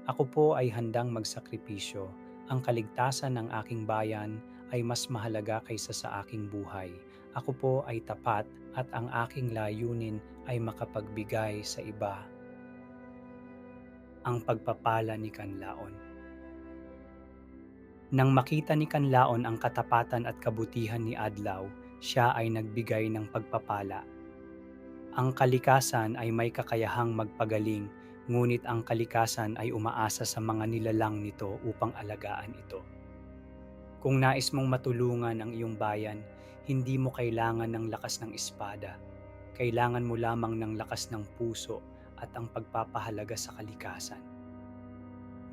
"Ako po ay handang magsakripisyo. Ang kaligtasan ng aking bayan ay mas mahalaga kaysa sa aking buhay. Ako po ay tapat at ang aking layunin ay makapagbigay sa iba." Ang pagpapala ni Kanlaon. Nang makita ni Kanlaon ang katapatan at kabutihan ni Adlaw, siya ay nagbigay ng pagpapala. "Ang kalikasan ay may kakayahang magpagaling, ngunit ang kalikasan ay umaasa sa mga nilalang nito upang alagaan ito. Kung nais mong matulungan ang iyong bayan, hindi mo kailangan ng lakas ng espada. Kailangan mo lamang ng lakas ng puso at ang pagpapahalaga sa kalikasan."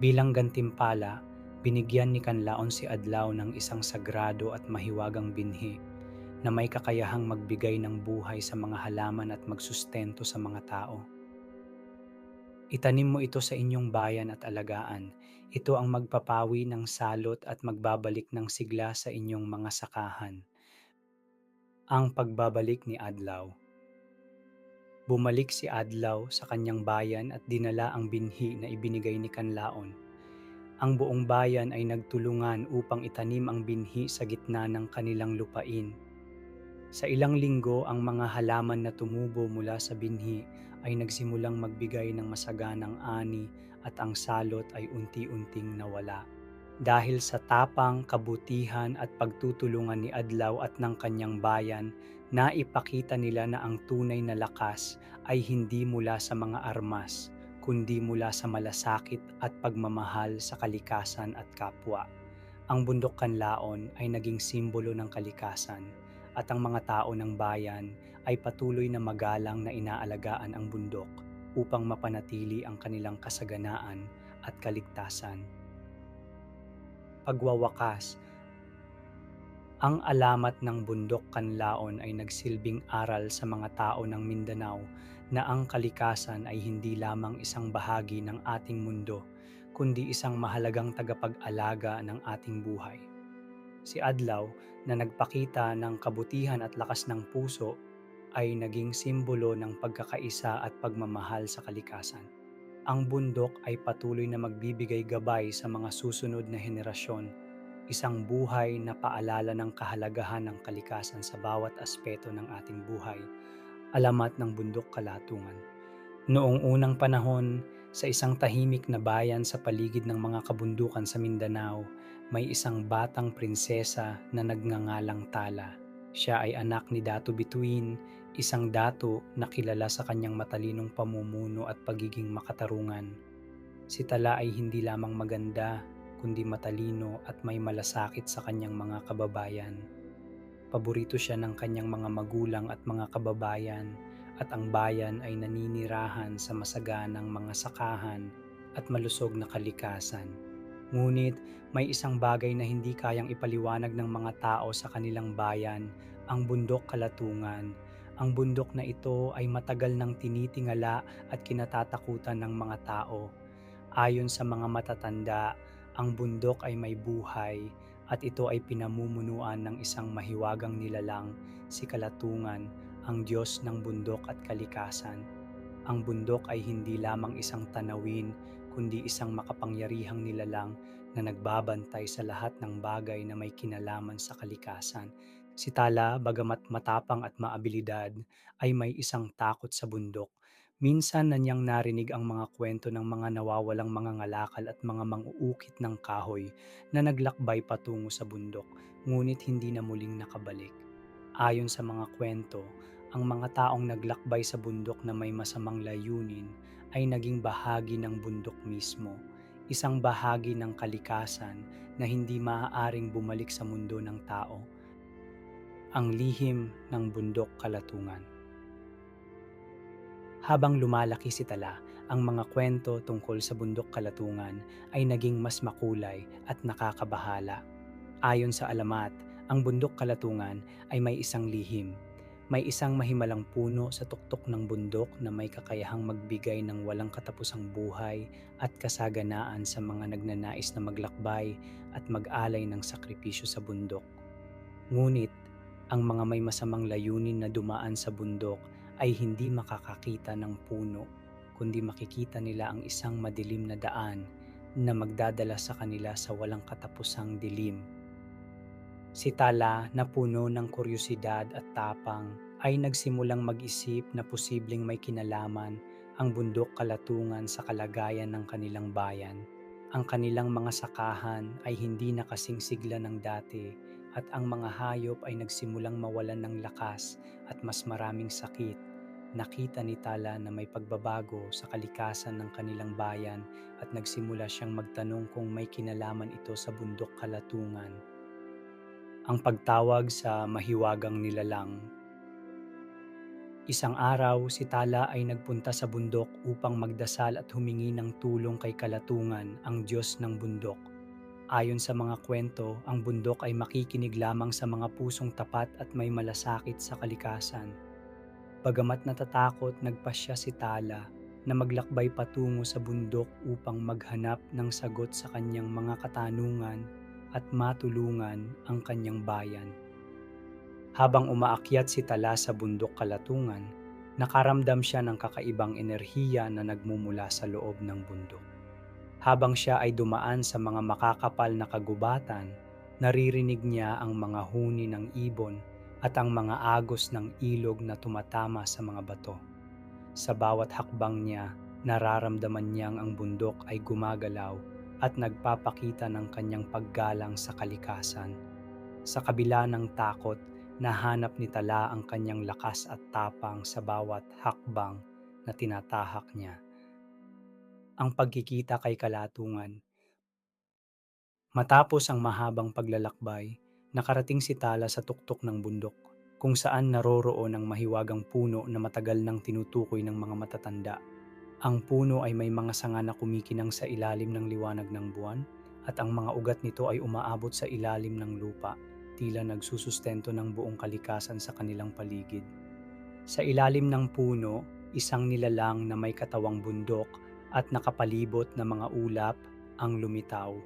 Bilang gantimpala, binigyan ni Kanlaon si Adlaw ng isang sagrado at mahiwagang binhi na may kakayahang magbigay ng buhay sa mga halaman at magsustento sa mga tao. "Itanim mo ito sa inyong bayan at alagaan. Ito ang magpapawi ng salot at magbabalik ng sigla sa inyong mga sakahan." Ang pagbabalik ni Adlaw. Bumalik si Adlaw sa kanyang bayan at dinala ang binhi na ibinigay ni Kanlaon. Ang buong bayan ay nagtulungan upang itanim ang binhi sa gitna ng kanilang lupain. Sa ilang linggo, ang mga halaman na tumubo mula sa binhi ay nagsimulang magbigay ng masaganang ani at ang salot ay unti-unting nawala. Dahil sa tapang, kabutihan at pagtutulungan ni Adlaw at ng kanyang bayan, naipakita nila na ang tunay na lakas ay hindi mula sa mga armas, kundi mula sa malasakit at pagmamahal sa kalikasan at kapwa. Ang bundok Kanlaon ay naging simbolo ng kalikasan at ang mga tao ng bayan ay patuloy na magalang na inaalagaan ang bundok upang mapanatili ang kanilang kasaganaan at kaligtasan. Pagwawakas. Ang alamat ng bundok Kanlaon ay nagsilbing aral sa mga tao ng Mindanao na ang kalikasan ay hindi lamang isang bahagi ng ating mundo, kundi isang mahalagang tagapag-alaga ng ating buhay. Si Adlaw, na nagpakita ng kabutihan at lakas ng puso, ay naging simbolo ng pagkakaisa at pagmamahal sa kalikasan. Ang bundok ay patuloy na magbibigay gabay sa mga susunod na henerasyon, isang buhay na paalala ng kahalagahan ng kalikasan sa bawat aspeto ng ating buhay. Alamat ng Bundok Kalatungan. Noong unang panahon, sa isang tahimik na bayan sa paligid ng mga kabundukan sa Mindanao, may isang batang prinsesa na nagngangalang Tala. Siya ay anak ni Dato Bituin, isang dato na kilala sa kanyang matalinong pamumuno at pagiging makatarungan. Si Tala ay hindi lamang maganda, kundi matalino at may malasakit sa kanyang mga kababayan. Paborito siya ng kanyang mga magulang at mga kababayan, at ang bayan ay naninirahan sa masaganang mga sakahan at malusog na kalikasan. Ngunit may isang bagay na hindi kayang ipaliwanag ng mga tao sa kanilang bayan, ang bundok Kalatungan. Ang bundok na ito ay matagal nang tinitingala at kinatatakutan ng mga tao. Ayon sa mga matatanda, ang bundok ay may buhay at ito ay pinamumunuan ng isang mahiwagang nilalang, si Kalatungan, ang Diyos ng bundok at kalikasan. Ang bundok ay hindi lamang isang tanawin, kundi isang makapangyarihang nilalang na nagbabantay sa lahat ng bagay na may kinalaman sa kalikasan. Si Tala, bagamat matapang at maabilidad, ay may isang takot sa bundok. Minsan na niyang narinig ang mga kwento ng mga nawawalang mga ngalakal at mga mang-uukit ng kahoy na naglakbay patungo sa bundok, ngunit hindi na muling nakabalik. Ayon sa mga kwento, ang mga taong naglakbay sa bundok na may masamang layunin ay naging bahagi ng bundok mismo, isang bahagi ng kalikasan na hindi maaaring bumalik sa mundo ng tao. Ang lihim ng bundok kalatungan. Habang lumalaki si Tala, ang mga kwento tungkol sa bundok kalatungan ay naging mas makulay at nakakabahala. Ayon sa alamat, ang bundok kalatungan ay may isang lihim. May isang mahimalang puno sa tuktok ng bundok na may kakayahang magbigay ng walang katapusang buhay at kasaganaan sa mga nagnanais na maglakbay at mag-alay ng sakripisyo sa bundok. Ngunit, ang mga may masamang layunin na dumaan sa bundok ay hindi makakakita ng puno, kundi makikita nila ang isang madilim na daan na magdadala sa kanila sa walang katapusang dilim. Si Tala, na puno ng kuryosidad at tapang, ay nagsimulang mag-isip na posibleng may kinalaman ang bundok kalatungan sa kalagayan ng kanilang bayan. Ang kanilang mga sakahan ay hindi na kasing sigla ng dati at ang mga hayop ay nagsimulang mawalan ng lakas at mas maraming sakit. Nakita ni Tala na may pagbabago sa kalikasan ng kanilang bayan at nagsimula siyang magtanong kung may kinalaman ito sa bundok kalatungan. Ang pagtawag sa mahiwagang nilalang. Isang araw, si Tala ay nagpunta sa bundok upang magdasal at humingi ng tulong kay Kalatungan, ang Diyos ng bundok. Ayon sa mga kwento, ang bundok ay makikinig lamang sa mga pusong tapat at may malasakit sa kalikasan. Bagamat natatakot, nagpasya si Tala na maglakbay patungo sa bundok upang maghanap ng sagot sa kanyang mga katanungan at matulungan ang kanyang bayan. Habang umaakyat si Tala sa bundok kalatungan, nakaramdam siya ng kakaibang enerhiya na nagmumula sa loob ng bundok. Habang siya ay dumaan sa mga makakapal na kagubatan, naririnig niya ang mga huni ng ibon at ang mga agos ng ilog na tumatama sa mga bato. Sa bawat hakbang niya, nararamdaman niyang ang bundok ay gumagalaw at nagpapakita ng kanyang paggalang sa kalikasan. Sa kabila ng takot, nahanap ni Tala ang kanyang lakas at tapang sa bawat hakbang na tinatahak niya. Ang pagkikita kay Kalatungan. Matapos ang mahabang paglalakbay, nakarating si Tala sa tuktok ng bundok, kung saan naroroon ang mahiwagang puno na matagal nang tinutukoy ng mga matatanda. Ang puno ay may mga sanga na kumikinang sa ilalim ng liwanag ng buwan at ang mga ugat nito ay umaabot sa ilalim ng lupa, tila nagsusustento ng buong kalikasan sa kanilang paligid. Sa ilalim ng puno, isang nilalang na may katawang bundok at nakapalibot na mga ulap ang lumitaw.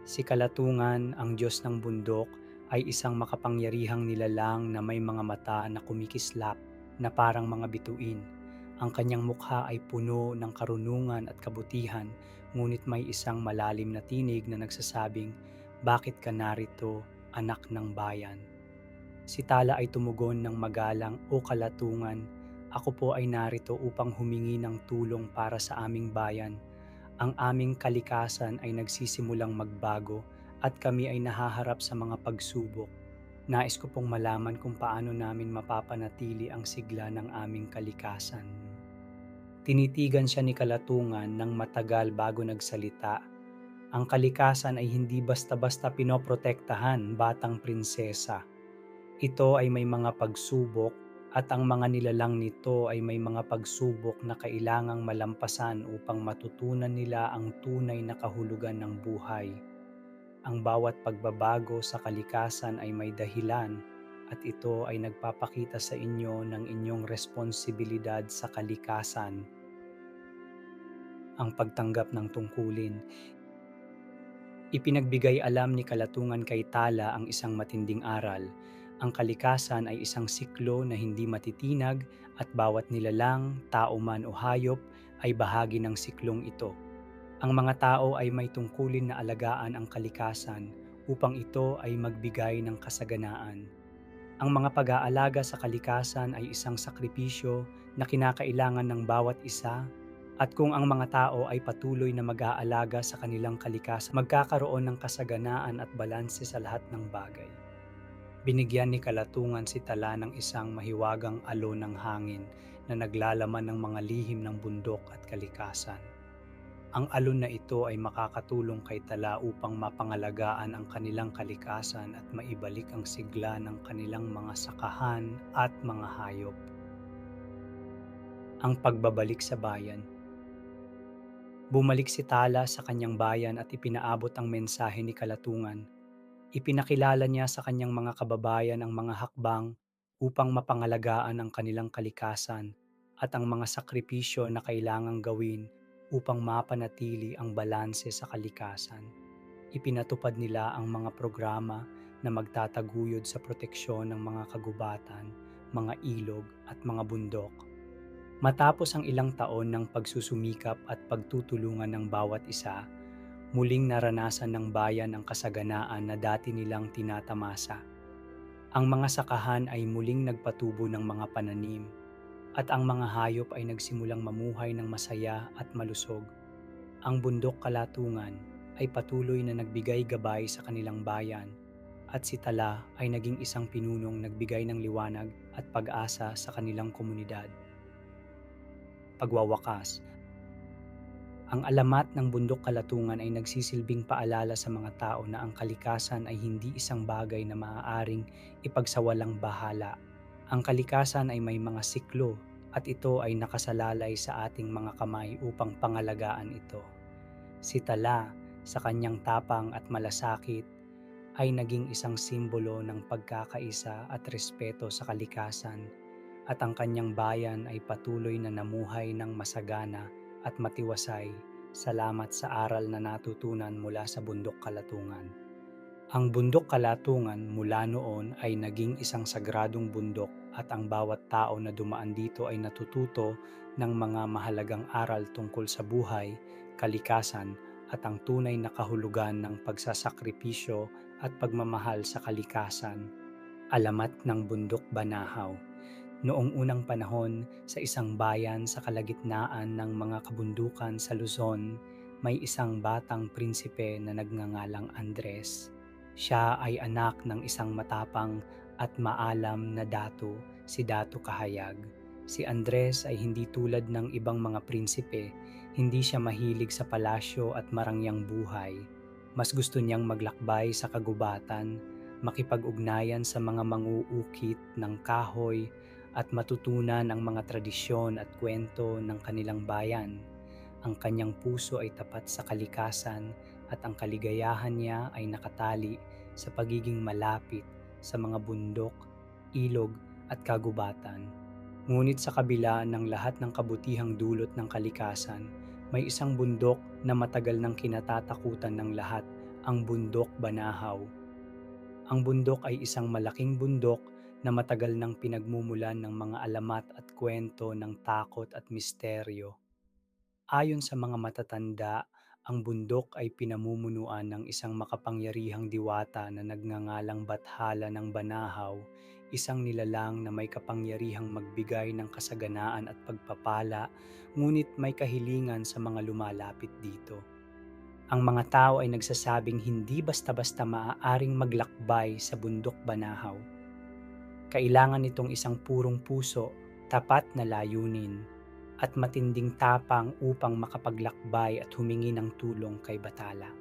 Si Kalatungan, ang Diyos ng bundok, ay isang makapangyarihang nilalang na may mga mata na kumikislap na parang mga bituin. Ang kanyang mukha ay puno ng karunungan at kabutihan, ngunit may isang malalim na tinig na nagsasabing, "Bakit ka narito, anak ng bayan?" Si Tala ay tumugon ng magalang, "O Kalatungan, ako po ay narito upang humingi ng tulong para sa aming bayan. Ang aming kalikasan ay nagsisimulang magbago at kami ay nahaharap sa mga pagsubok. Nais ko pong malaman kung paano namin mapapanatili ang sigla ng aming kalikasan." Tinitigan siya ni Kalatungan ng matagal bago nagsalita. "Ang kalikasan ay hindi basta-basta pinoprotektahan, batang prinsesa. Ito ay may mga pagsubok at ang mga nilalang nito ay may mga pagsubok na kailangang malampasan upang matutunan nila ang tunay na kahulugan ng buhay. Ang bawat pagbabago sa kalikasan ay may dahilan at ito ay nagpapakita sa inyo ng inyong responsibilidad sa kalikasan." Ang pagtanggap ng tungkulin. Ipinagbigay alam ni Kalatungan kay Tala ang isang matinding aral. Ang kalikasan ay isang siklo na hindi matitinag at bawat nilalang, tao man o hayop ay bahagi ng siklong ito. Ang mga tao ay may tungkulin na alagaan ang kalikasan upang ito ay magbigay ng kasaganaan. Ang mga pag-aalaga sa kalikasan ay isang sakripisyo na kinakailangan ng bawat isa, at kung ang mga tao ay patuloy na mag-aalaga sa kanilang kalikasan, magkakaroon ng kasaganaan at balanse sa lahat ng bagay. Binigyan ni Kalatungan si Tala ng isang mahiwagang alon ng hangin na naglalaman ng mga lihim ng bundok at kalikasan. Ang alon na ito ay makakatulong kay Tala upang mapangalagaan ang kanilang kalikasan at maibalik ang sigla ng kanilang mga sakahan at mga hayop. Ang pagbabalik sa bayan. Bumalik si Tala sa kanyang bayan at ipinaabot ang mensahe ni Kalatungan. Ipinakilala niya sa kanyang mga kababayan ang mga hakbang upang mapangalagaan ang kanilang kalikasan at ang mga sakripisyo na kailangang gawin upang mapanatili ang balanse sa kalikasan. Ipinatupad nila ang mga programa na magtataguyod sa proteksyon ng mga kagubatan, mga ilog at mga bundok. Matapos ang ilang taon ng pagsusumikap at pagtutulungan ng bawat isa, muling naranasan ng bayan ang kasaganaan na dati nilang tinatamasa. Ang mga sakahan ay muling nagpatubo ng mga pananim, at ang mga hayop ay nagsimulang mamuhay ng masaya at malusog. Ang bundok Kalatungan ay patuloy na nagbigay gabay sa kanilang bayan, at si Tala ay naging isang pinunong nagbigay ng liwanag at pag-asa sa kanilang komunidad. Pagwawakas. Ang alamat ng bundok Kalatungan ay nagsisilbing paalala sa mga tao na ang kalikasan ay hindi isang bagay na maaaring ipagsawalang bahala. Ang kalikasan ay may mga siklo at ito ay nakasalalay sa ating mga kamay upang pangalagaan ito. Si Tala, sa kanyang tapang at malasakit, ay naging isang simbolo ng pagkakaisa at respeto sa kalikasan, at ang kanyang bayan ay patuloy na namuhay ng masagana at matiwasay salamat sa aral na natutunan mula sa bundok Kalatungan. Ang bundok Kalatungan mula noon ay naging isang sagradong bundok, at ang bawat tao na dumaan dito ay natututo ng mga mahalagang aral tungkol sa buhay, kalikasan at ang tunay na kahulugan ng pagsasakripisyo at pagmamahal sa kalikasan. Alamat ng bundok Banahaw. Noong unang panahon, sa isang bayan sa kalagitnaan ng mga kabundukan sa Luzon, may isang batang prinsipe na nagngangalang Andres. Siya ay anak ng isang matapang at maalam na dato, si Dato Kahayag. Si Andres ay hindi tulad ng ibang mga prinsipe, hindi siya mahilig sa palasyo at marangyang buhay. Mas gusto niyang maglakbay sa kagubatan, makipag-ugnayan sa mga manguukit ng kahoy, at matutunan ang mga tradisyon at kwento ng kanilang bayan. Ang kanyang puso ay tapat sa kalikasan, at ang kaligayahan niya ay nakatali sa pagiging malapit sa mga bundok, ilog at kagubatan. Ngunit sa kabila ng lahat ng kabutihang dulot ng kalikasan, may isang bundok na matagal nang kinatatakutan ng lahat, ang bundok Banahaw. Ang bundok ay isang malaking bundok na matagal nang pinagmumulan ng mga alamat at kwento ng takot at misteryo. Ayon sa mga matatanda, ang bundok ay pinamumunuan ng isang makapangyarihang diwata na nagngangalang Bathala ng Banahaw, isang nilalang na may kapangyarihang magbigay ng kasaganaan at pagpapala, ngunit may kahilingan sa mga lumalapit dito. Ang mga tao ay nagsasabing hindi basta-basta maaaring maglakbay sa bundok Banahaw. Kailangan nitong isang purong puso, tapat na layunin, at matinding tapang upang makapaglakbay at humingi ng tulong kay Bathala.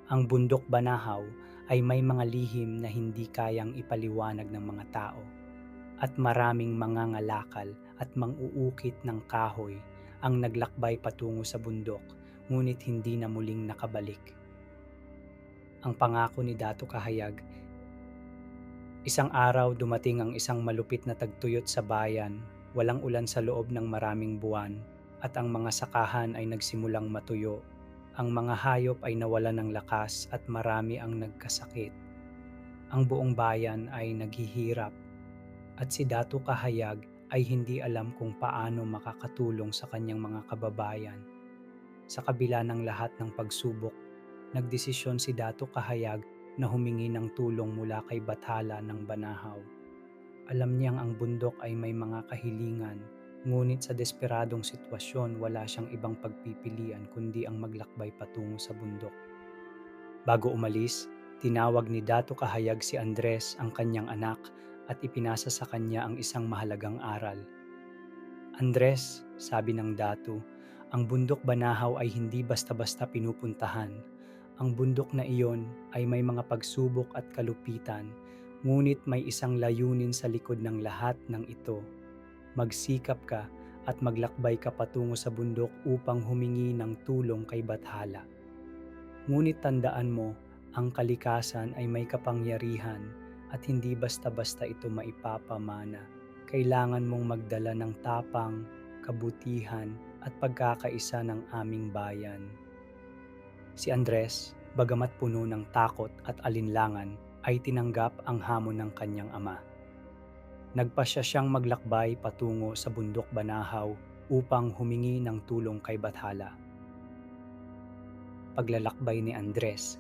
Ang bundok Banahaw ay may mga lihim na hindi kayang ipaliwanag ng mga tao, at maraming mangangalakal at mang-uukit ng kahoy ang naglakbay patungo sa bundok, ngunit hindi na muling nakabalik. Ang pangako ni Dato Kahayag. Isang araw dumating ang isang malupit na tagtuyot sa bayan, walang ulan sa loob ng maraming buwan, at ang mga sakahan ay nagsimulang matuyo. Ang mga hayop ay nawalan ng lakas at marami ang nagkasakit. Ang buong bayan ay naghihirap at si Datu Kahayag ay hindi alam kung paano makakatulong sa kanyang mga kababayan. Sa kabila ng lahat ng pagsubok, nagdesisyon si Datu Kahayag na humingi ng tulong mula kay Bathala ng Banahaw. Alam niyang ang bundok ay may mga kahilingan, ngunit sa desperadong sitwasyon wala siyang ibang pagpipilian kundi ang maglakbay patungo sa bundok. Bago umalis, tinawag ni Datu Kahayag si Andres ang kanyang anak at ipinasa sa kanya ang isang mahalagang aral. Andres, sabi ng Datu, ang bundok Banahaw ay hindi basta-basta pinupuntahan. Ang bundok na iyon ay may mga pagsubok at kalupitan, ngunit may isang layunin sa likod ng lahat ng ito. Magsikap ka at maglakbay ka patungo sa bundok upang humingi ng tulong kay Bathala. Ngunit tandaan mo, ang kalikasan ay may kapangyarihan at hindi basta-basta ito maipapamana. Kailangan mong magdala ng tapang, kabutihan at pagkakaisa ng aming bayan. Si Andres, bagamat puno ng takot at alinlangan, ay tinanggap ang hamon ng kanyang ama. Nagpasya siyang maglakbay patungo sa bundok Banahaw upang humingi ng tulong kay Bathala. Paglalakbay ni Andres.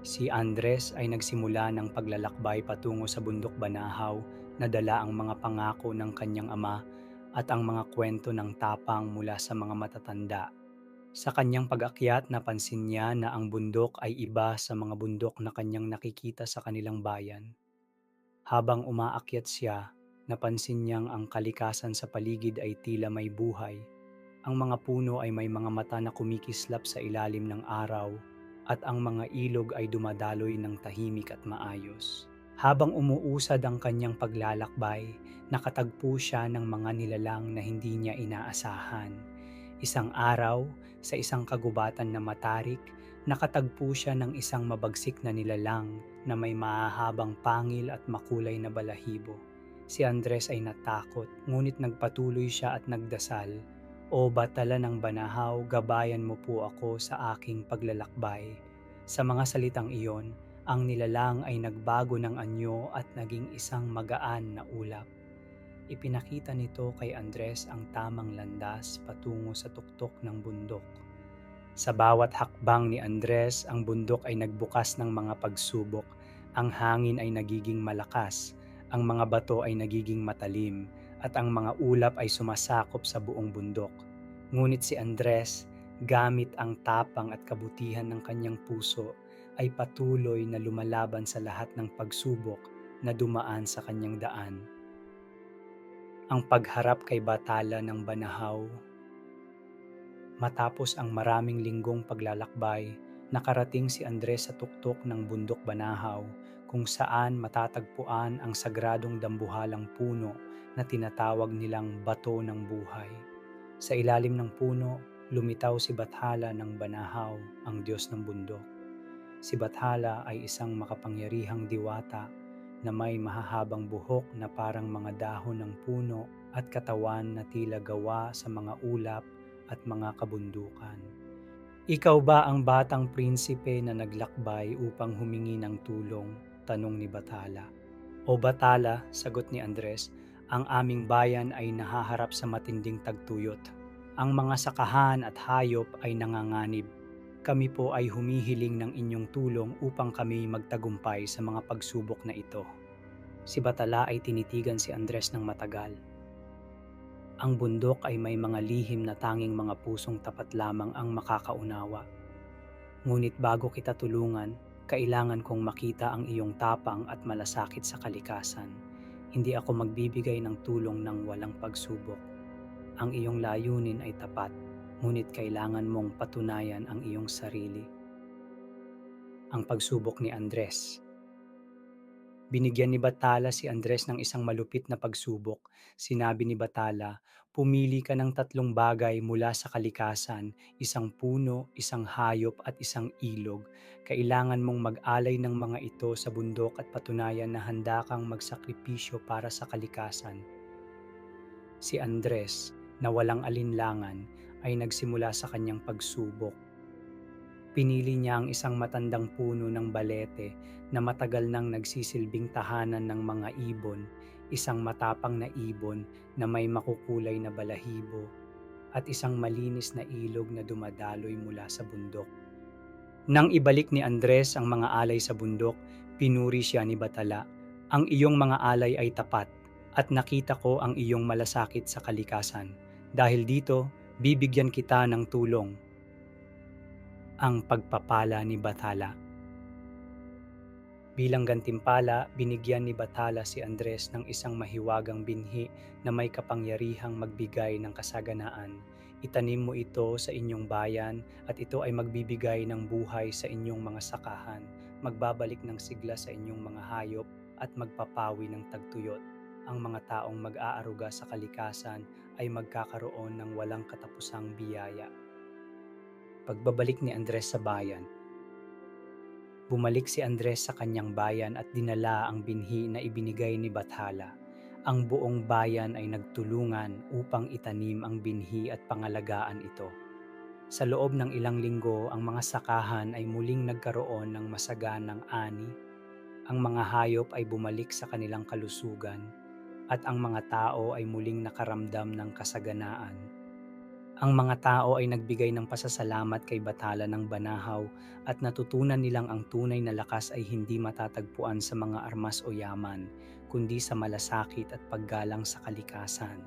Si Andres ay nagsimula ng paglalakbay patungo sa bundok Banahaw na dala ang mga pangako ng kanyang ama at ang mga kwento ng tapang mula sa mga matatanda. Sa kanyang pag-akyat, napansin niya na ang bundok ay iba sa mga bundok na kanyang nakikita sa kanilang bayan. Habang umaakyat siya, napansin niyang ang kalikasan sa paligid ay tila may buhay. Ang mga puno ay may mga mata na kumikislap sa ilalim ng araw at ang mga ilog ay dumadaloy ng tahimik at maayos. Habang umuusad ang kanyang paglalakbay, nakatagpo siya ng mga nilalang na hindi niya inaasahan. Isang araw, sa isang kagubatan na matarik, nakatagpo siya ng isang mabagsik na nilalang na may mahahabang pangil at makulay na balahibo. Si Andres ay natakot, ngunit nagpatuloy siya at nagdasal, "O Bathala ng Banahaw, gabayan mo po ako sa aking paglalakbay." Sa mga salitang iyon, ang nilalang ay nagbago ng anyo at naging isang magaan na ulap. Ipinakita nito kay Andres ang tamang landas patungo sa tuktok ng bundok. Sa bawat hakbang ni Andres, ang bundok ay nagbukas ng mga pagsubok. Ang hangin ay nagiging malakas, ang mga bato ay nagiging matalim, at ang mga ulap ay sumasakop sa buong bundok. Ngunit si Andres, gamit ang tapang at kabutihan ng kanyang puso, ay patuloy na lumalaban sa lahat ng pagsubok na dumaan sa kanyang daan. Ang pagharap kay Bathala ng Banahaw. Matapos ang maraming linggong paglalakbay, nakarating si Andres sa tuktok ng bundok Banahaw kung saan matatagpuan ang sagradong dambuhalang puno na tinatawag nilang Bato ng Buhay. Sa ilalim ng puno, lumitaw si Bathala ng Banahaw, ang Diyos ng bundok. Si Bathala ay isang makapangyarihang diwata na may mahahabang buhok na parang mga dahon ng puno at katawan na tila gawa sa mga ulap at mga kabundukan. "Ikaw ba ang batang prinsipe na naglakbay upang humingi ng tulong?" tanong ni Bathala. "O Bathala," sagot ni Andres, "ang aming bayan ay nahaharap sa matinding tagtuyot. Ang mga sakahan at hayop ay nanganganib. Kami po ay humihiling ng inyong tulong upang kami magtagumpay sa mga pagsubok na ito." Si Bathala ay tinitigan si Andres ng matagal. "Ang bundok ay may mga lihim na tanging mga pusong tapat lamang ang makakaunawa. Ngunit bago kita tulungan, kailangan kong makita ang iyong tapang at malasakit sa kalikasan. Hindi ako magbibigay ng tulong ng walang pagsubok. Ang iyong layunin ay tapat, ngunit kailangan mong patunayan ang iyong sarili." Ang pagsubok ni Andres. Binigyan ni Bathala si Andres ng isang malupit na pagsubok. Sinabi ni Bathala, "Pumili ka ng 3 bagay mula sa kalikasan, isang puno, isang hayop at isang ilog. Kailangan mong mag-alay ng mga ito sa bundok at patunayan na handa kang magsakripisyo para sa kalikasan." Si Andres, na walang alinlangan, ay nagsimula sa kanyang pagsubok. Pinili niya ang isang matandang puno ng balete na matagal nang nagsisilbing tahanan ng mga ibon, isang matapang na ibon na may makukulay na balahibo, at isang malinis na ilog na dumadaloy mula sa bundok. Nang ibalik ni Andres ang mga alay sa bundok, pinuri siya ni Batala. Ang iyong mga alay ay tapat at nakita ko ang iyong malasakit sa kalikasan. Dahil dito, bibigyan kita ng tulong. Ang pagpapala ni Bathala. Bilang gantimpala, binigyan ni Bathala si Andres ng isang mahiwagang binhi na may kapangyarihang magbigay ng kasaganaan. Itanim mo ito sa inyong bayan at ito ay magbibigay ng buhay sa inyong mga sakahan, magbabalik ng sigla sa inyong mga hayop at magpapawi ng tagtuyot. Ang mga taong mag-aaruga sa kalikasan ay magkakaroon ng walang katapusang biyaya. Pagbabalik ni Andres sa bayan. Bumalik si Andres sa kanyang bayan at dinala ang binhi na ibinigay ni Bathala. Ang buong bayan ay nagtulungan upang itanim ang binhi at pangalagaan ito. Sa loob ng ilang linggo, ang mga sakahan ay muling nagkaroon ng masaganang ani. Ang mga hayop ay bumalik sa kanilang kalusugan at ang mga tao ay muling nakaramdam ng kasaganaan. Ang mga tao ay nagbigay ng pasasalamat kay Bathala ng Banahaw at natutunan nilang ang tunay na lakas ay hindi matatagpuan sa mga armas o yaman, kundi sa malasakit at paggalang sa kalikasan.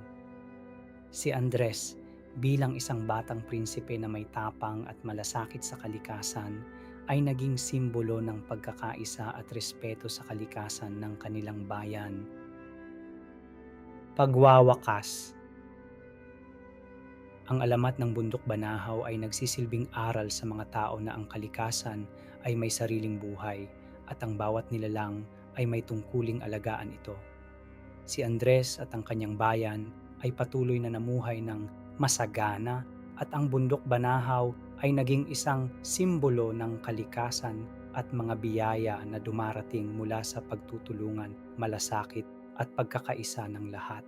Si Andres, bilang isang batang prinsipe na may tapang at malasakit sa kalikasan, ay naging simbolo ng pagkakaisa at respeto sa kalikasan ng kanilang bayan. Pagwawakas. Ang alamat ng Bundok Banahaw ay nagsisilbing aral sa mga tao na ang kalikasan ay may sariling buhay at ang bawat nilalang ay may tungkuling alagaan ito. Si Andres at ang kanyang bayan ay patuloy na namuhay ng masagana at ang Bundok Banahaw ay naging isang simbolo ng kalikasan at mga biyaya na dumarating mula sa pagtutulungan, malasakit at pagkakaisa ng lahat.